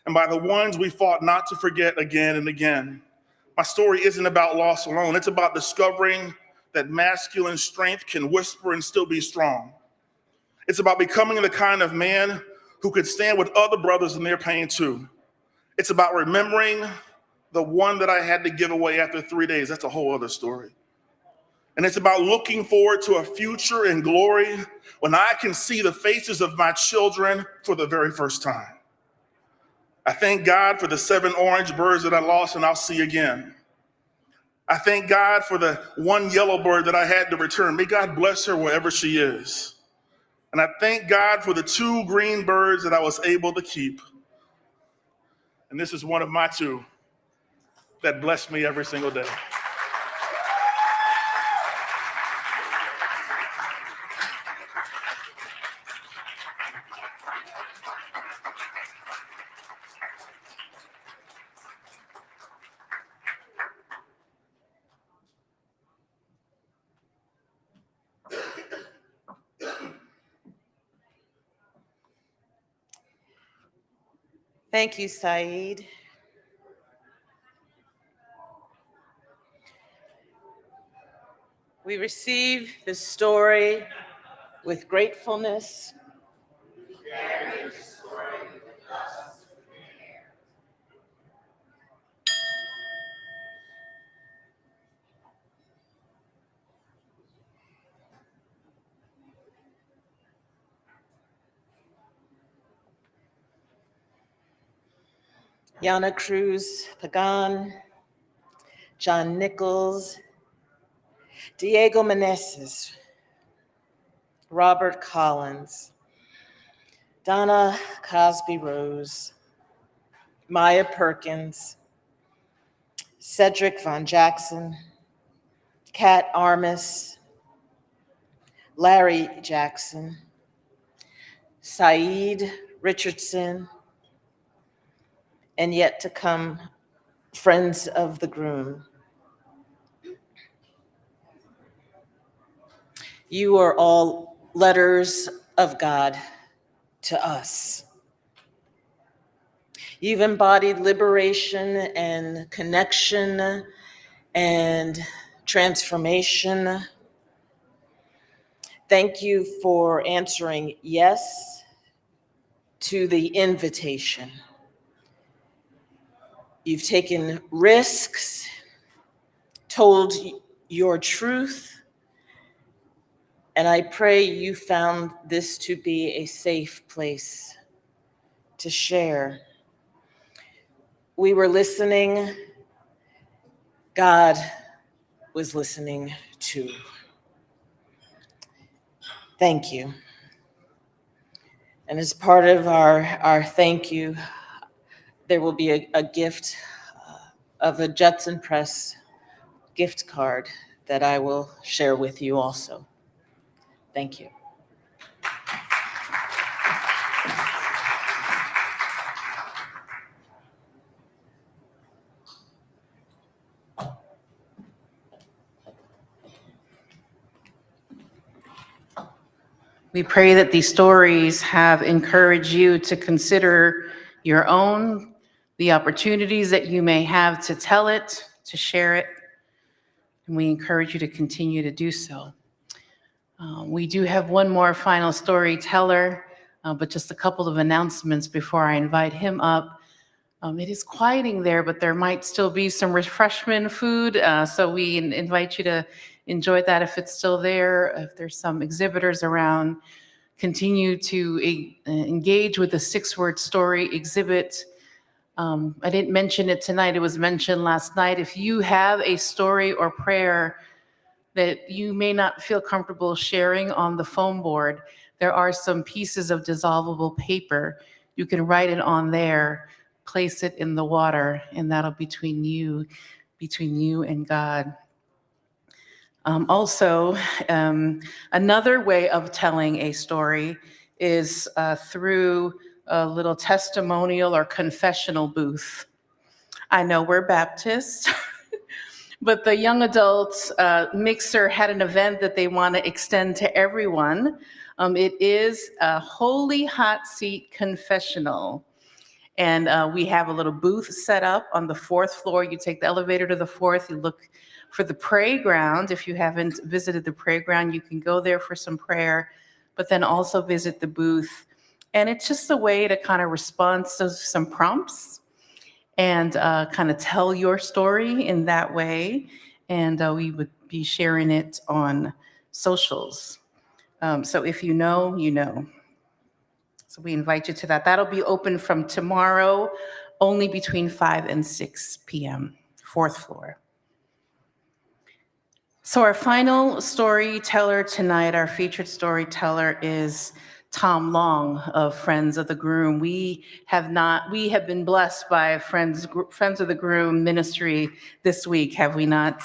and by the ones we fought not to forget again and again. My story isn't about loss alone. It's about discovering that masculine strength can whisper and still be strong. It's about becoming the kind of man who could stand with other brothers in their pain too. It's about remembering the one that I had to give away after 3 days. That's a whole other story. And it's about looking forward to a future in glory when I can see the faces of my children for the very first time. I thank God for the 7 orange birds that I lost and I'll see again. I thank God for the 1 yellow bird that I had to return. May God bless her wherever she is. And I thank God for the 2 green birds that I was able to keep. And this is one of my 2 that bless me every single day. Thank you, Saeed. We receive this story with gratefulness. Yana Cruz Pagan, John Nichols, Diego Meneses, Robert Collins, Donna Cosby Rose, Maya Perkins, Cedric Von Jackson, Kat Armis, Larry Jackson, Saeed Richardson, and yet to come, friends of the groom. You are all letters of God to us. You've embodied liberation and connection and transformation. Thank you for answering yes to the invitation. You've taken risks, told your truth, and I pray you found this to be a safe place to share. We were listening. God was listening too. Thank you. And as part of our thank you, there will be a gift of a Judson Press gift card that I will share with you also. Thank you. We pray that these stories have encouraged you to consider your own, the opportunities that you may have to tell it, to share it, and we encourage you to continue to do so. We do have one more final storyteller, but just a couple of announcements before I invite him up. It is quieting there, but there might still be some refreshment food, so we invite you to enjoy that if it's still there. If there's some exhibitors around, continue to engage with the 6-word story exhibit. I didn't mention it tonight, it was mentioned last night. If you have a story or prayer that you may not feel comfortable sharing on the foam board, there are some pieces of dissolvable paper. You can write it on there, place it in the water, and that'll be between you and God. Also, another way of telling a story is through a little testimonial or confessional booth. I know we're Baptists, but the young adults mixer had an event that they want to extend to everyone. It is a Holy Hot Seat Confessional. And we have a little booth set up on the 4th floor. You take the elevator to the 4th, you look for the pray ground. If you haven't visited the pray ground, you can go there for some prayer, but then also visit the booth. And it's just a way to kind of respond to some prompts and kind of tell your story in that way. And we would be sharing it on socials. So if you know, you know. So we invite you to that. That'll be open from tomorrow, only between 5 and 6 p.m., 4th floor. So our final storyteller tonight, our featured storyteller, is Tom Long of Friends of the Groom. We have been blessed by Friends of the Groom ministry this week, have we not?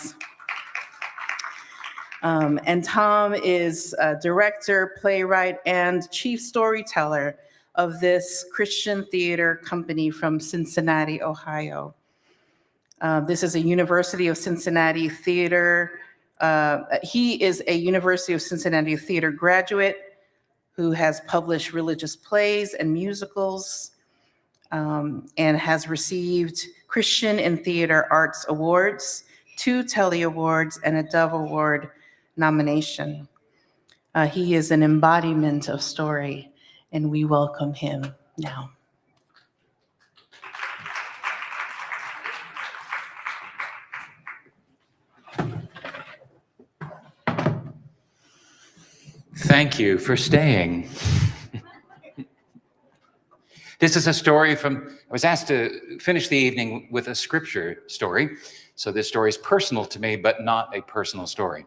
And Tom is a director, playwright, and chief storyteller of this Christian theater company from Cincinnati, Ohio. This is a University of Cincinnati theater. He is a University of Cincinnati theater graduate who has published religious plays and musicals, and has received Christian and Theater Arts Awards, 2 Telly Awards, and a Dove Award nomination. He is an embodiment of story, and we welcome him now. Thank you for staying. This is a story I was asked to finish the evening with a scripture story. So this story is personal to me, but not a personal story.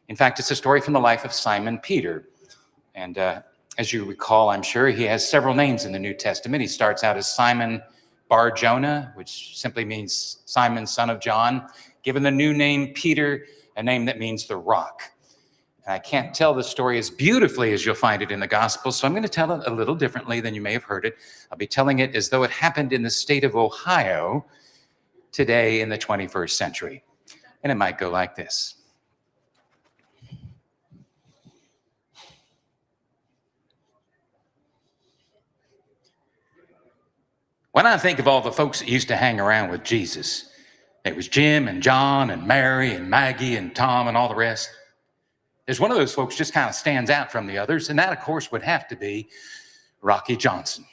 In fact, it's a story from the life of Simon Peter. And as you recall, I'm sure, he has several names in the New Testament. He starts out as Simon Bar Jonah, which simply means Simon, son of John, given the new name Peter, a name that means the rock. I can't tell the story as beautifully as you'll find it in the gospel, so I'm going to tell it a little differently than you may have heard it. I'll be telling it as though it happened in the state of Ohio today in the 21st century. And it might go like this. When I think of all the folks that used to hang around with Jesus, it was Jim and John and Mary and Maggie and Tom and all the rest. There's one of those folks just kind of stands out from the others, and that, of course, would have to be Rocky Johnson.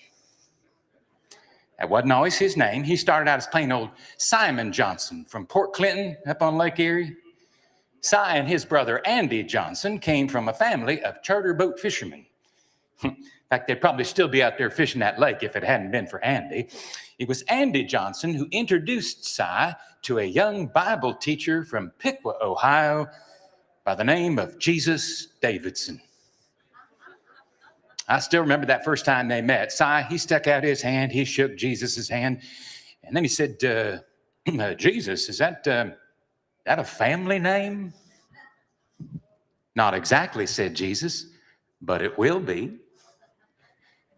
That wasn't always his name. He started out as plain old Simon Johnson from Port Clinton up on Lake Erie. Si and his brother Andy Johnson came from a family of charter boat fishermen. In fact, they'd probably still be out there fishing that lake if it hadn't been for Andy. It was Andy Johnson who introduced Si to a young Bible teacher from Piqua, Ohio, by the name of Jesus Davidson. I still remember that first time they met. Si, he stuck out his hand, he shook Jesus's hand, and then he said, Jesus, is that a family name? Not exactly, said Jesus, but it will be.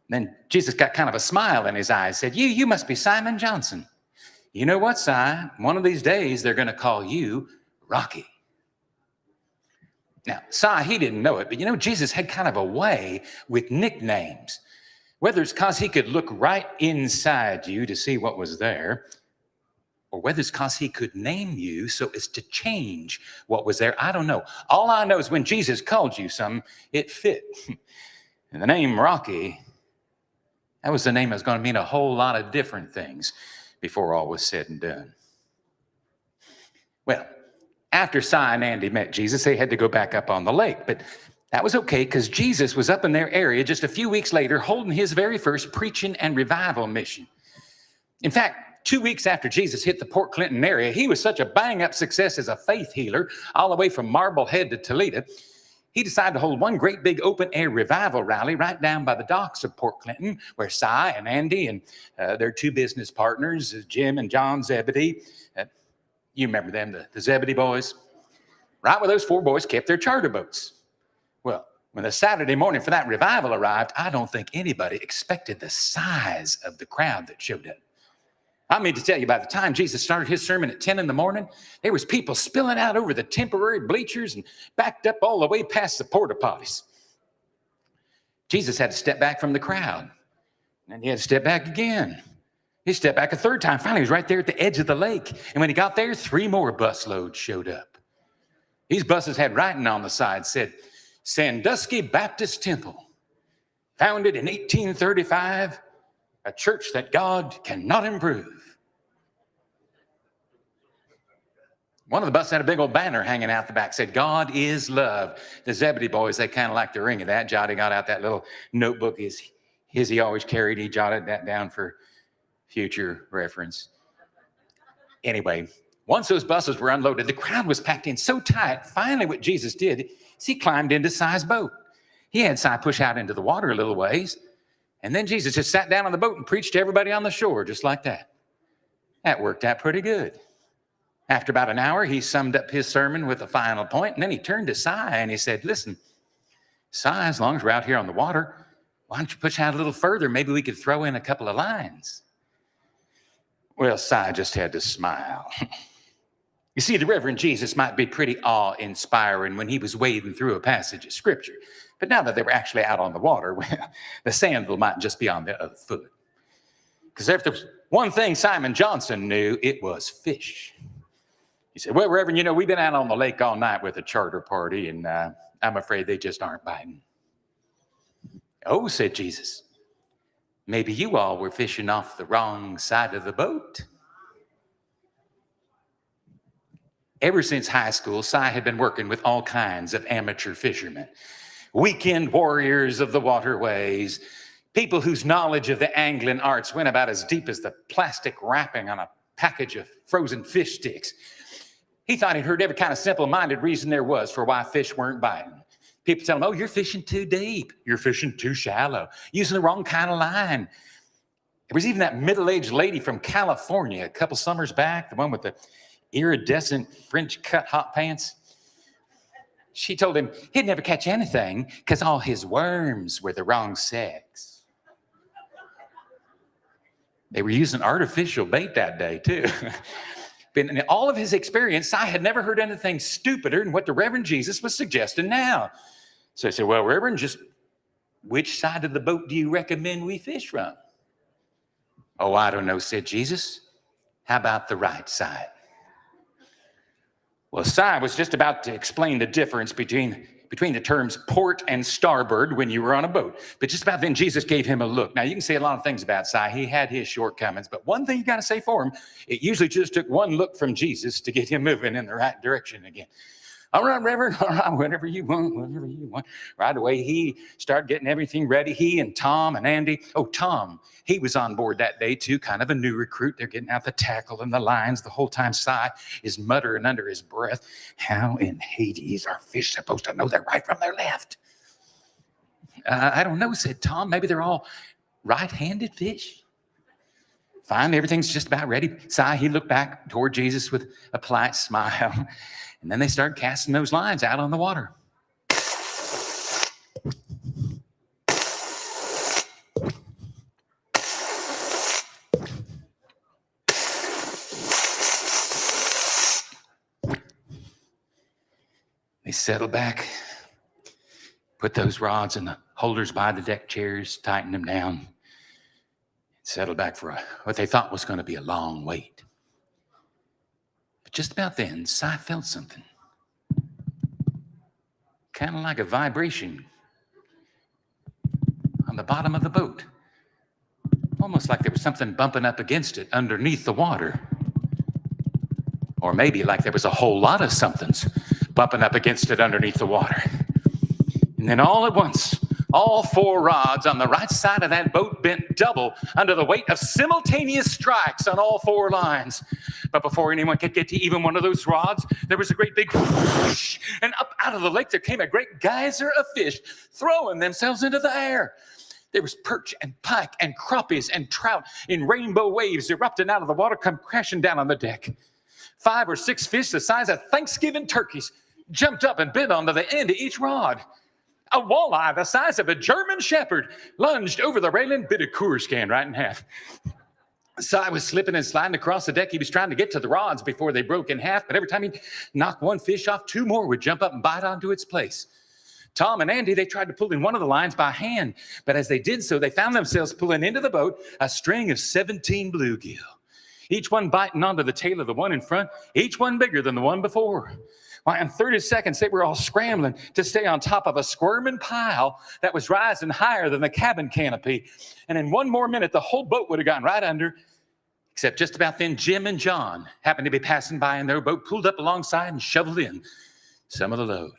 Then Jesus got kind of a smile in his eyes, said, you must be Simon Johnson. You know what, Si? One of these days, they're going to call you Rocky. Now, Si, he didn't know it, but Jesus had kind of a way with nicknames. Whether it's because he could look right inside you to see what was there, or whether it's because he could name you so as to change what was there, I don't know. All I know is when Jesus called you something, it fit. And the name Rocky, that was the name that was going to mean a whole lot of different things before all was said and done. Well, after Si and Andy met Jesus, they had to go back up on the lake, but that was okay because Jesus was up in their area just a few weeks later holding his very first preaching and revival mission. In fact, 2 weeks after Jesus hit the Port Clinton area, he was such a bang-up success as a faith healer all the way from Marblehead to Toledo, he decided to hold one great big open-air revival rally right down by the docks of Port Clinton, where Si and Andy and their two business partners, Jim and John Zebedee, you remember them, the Zebedee boys, right where those four boys kept their charter boats. Well, when the Saturday morning for that revival arrived, I don't think anybody expected the size of the crowd that showed up. I mean to tell you, by the time Jesus started his sermon at 10 in the morning, there was people spilling out over the temporary bleachers and backed up all the way past the porta potties. Jesus had to step back from the crowd, and he had to step back again. He stepped back a third time. Finally, he was right there at the edge of the lake. And when he got there, 3 more busloads showed up. These buses had writing on the side, said, Sandusky Baptist Temple, founded in 1835, a church that God cannot improve. One of the buses had a big old banner hanging out the back, said, God is love. The Zebedee boys, they kind of liked the ring of that. Jotty got out that little notebook he always carried. He jotted that down for future reference. Anyway, once those buses were unloaded, the crowd was packed in so tight, finally what Jesus did is he climbed into Si's boat. He had Si push out into the water a little ways, and then Jesus just sat down on the boat and preached to everybody on the shore just like that. That worked out pretty good. After about an hour, he summed up his sermon with a final point, and then he turned to Si and he said, listen, Si, as long as we're out here on the water, why don't you push out a little further? Maybe we could throw in a couple of lines. Well, Si just had to smile. You see, the Reverend Jesus might be pretty awe-inspiring when he was wading through a passage of Scripture. But now that they were actually out on the water, well, the sandal might just be on the other foot. Because if there's one thing Simon Johnson knew, it was fish. He said, well, Reverend, we've been out on the lake all night with a charter party, and I'm afraid they just aren't biting. Oh, said Jesus, maybe you all were fishing off the wrong side of the boat. Ever since high school, Si had been working with all kinds of amateur fishermen, weekend warriors of the waterways, people whose knowledge of the angling arts went about as deep as the plastic wrapping on a package of frozen fish sticks. He thought he'd heard every kind of simple-minded reason there was for why fish weren't biting. People tell him, oh, you're fishing too deep. You're fishing too shallow. Using the wrong kind of line. There was even that middle-aged lady from California a couple summers back, the one with the iridescent French cut hot pants. She told him he'd never catch anything because all his worms were the wrong sex. They were using artificial bait that day, too. But in all of his experience, I had never heard anything stupider than what the Reverend Jesus was suggesting now. So I said, well, Reverend, just which side of the boat do you recommend we fish from? Oh, I don't know, said Jesus. How about the right side? Well, Si was just about to explain the difference between the terms port and starboard when you were on a boat. But just about then, Jesus gave him a look. Now, you can say a lot of things about Si. He had his shortcomings. But one thing you got to say for him, it usually just took one look from Jesus to get him moving in the right direction again. All right, Reverend, all right, whatever you want. Right away, he started getting everything ready. He and Tom and Andy. Oh, Tom, he was on board that day too, kind of a new recruit. They're getting out the tackle and the lines the whole time. Si is muttering under his breath, how in Hades are fish supposed to know their right from their left? I don't know, said Tom. Maybe they're all right-handed fish. Fine, everything's just about ready. Si, he looked back toward Jesus with a polite smile. And then they started casting those lines out on the water. settled back, put those rods in the holders by the deck chairs, tightened them down, settled back for what they thought was going to be a long wait. But just about then, Si felt something, kind of like a vibration on the bottom of the boat, almost like there was something bumping up against it underneath the water. Or maybe like there was a whole lot of somethings bumping up against it underneath the water. And then all at once, all 4 rods on the right side of that boat bent double under the weight of simultaneous strikes on all 4 lines. But before anyone could get to even one of those rods, there was a great big whoosh, and up out of the lake there came a great geyser of fish throwing themselves into the air. There was perch and pike and crappies and trout in rainbow waves erupting out of the water, come crashing down on the deck. 5 or 6 fish the size of Thanksgiving turkeys jumped up and bit onto the end of each rod. A walleye the size of a German shepherd lunged over the railing, bit a Coors can right in half. Si was slipping and sliding across the deck. He was trying to get to the rods before they broke in half, but every time he'd knock one fish off, 2 more would jump up and bite onto its place. Tom and Andy, they tried to pull in one of the lines by hand, but as they did so, they found themselves pulling into the boat a string of 17 bluegill, each one biting onto the tail of the one in front, each one bigger than the one before. Why, in 30 seconds, they were all scrambling to stay on top of a squirming pile that was rising higher than the cabin canopy. And in 1 more minute, the whole boat would have gone right under, except just about then, Jim and John happened to be passing by in their boat, pulled up alongside and shoveled in some of the load.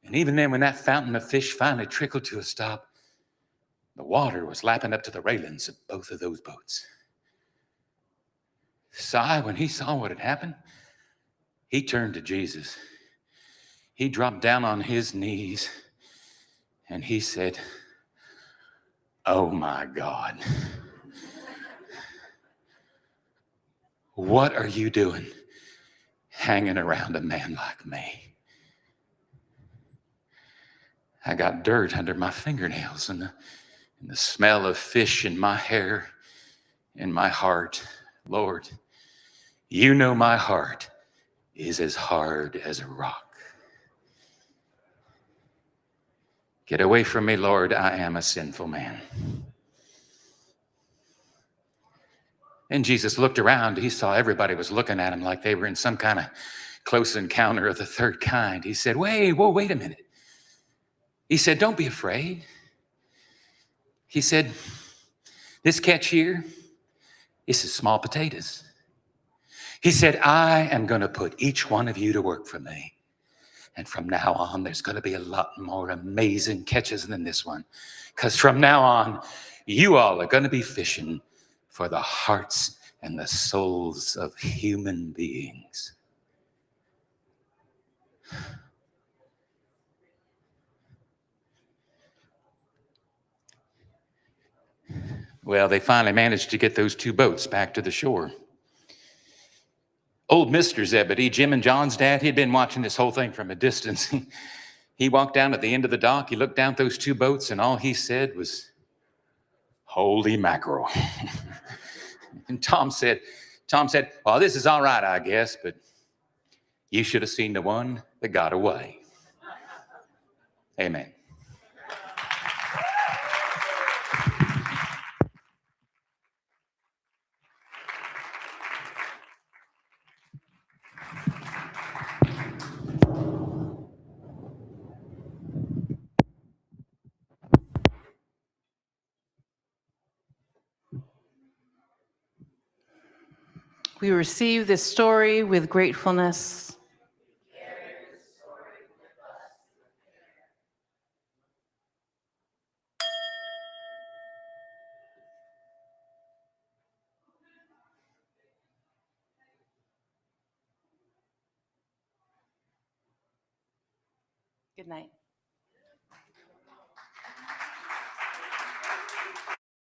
And even then, when that fountain of fish finally trickled to a stop, the water was lapping up to the railings of both of those boats. Si, when he saw what had happened, he turned to Jesus. He dropped down on his knees and he said, "Oh my God, what are you doing hanging around a man like me? I got dirt under my fingernails and the smell of fish in my hair, in my heart. Lord, you know my heart is as hard as a rock. Get away from me, Lord, I am a sinful man." And Jesus looked around. He saw everybody was looking at him like they were in some kind of close encounter of the third kind. He said, wait a minute. He said, "Don't be afraid." He said, "This catch here, this is small potatoes." He said, "I am going to put each one of you to work for me. And from now on, there's going to be a lot more amazing catches than this one. Because from now on, you all are going to be fishing for the hearts and the souls of human beings." Well, they finally managed to get those 2 boats back to the shore. Old Mr. Zebedee, Jim and John's dad, he'd been watching this whole thing from a distance. He walked down at the end of the dock, he looked down at those 2 boats, and all he said was, "Holy mackerel." And Tom said, "Well, this is all right, I guess, but you should have seen the one that got away." Amen. We receive this story with gratefulness. Good night.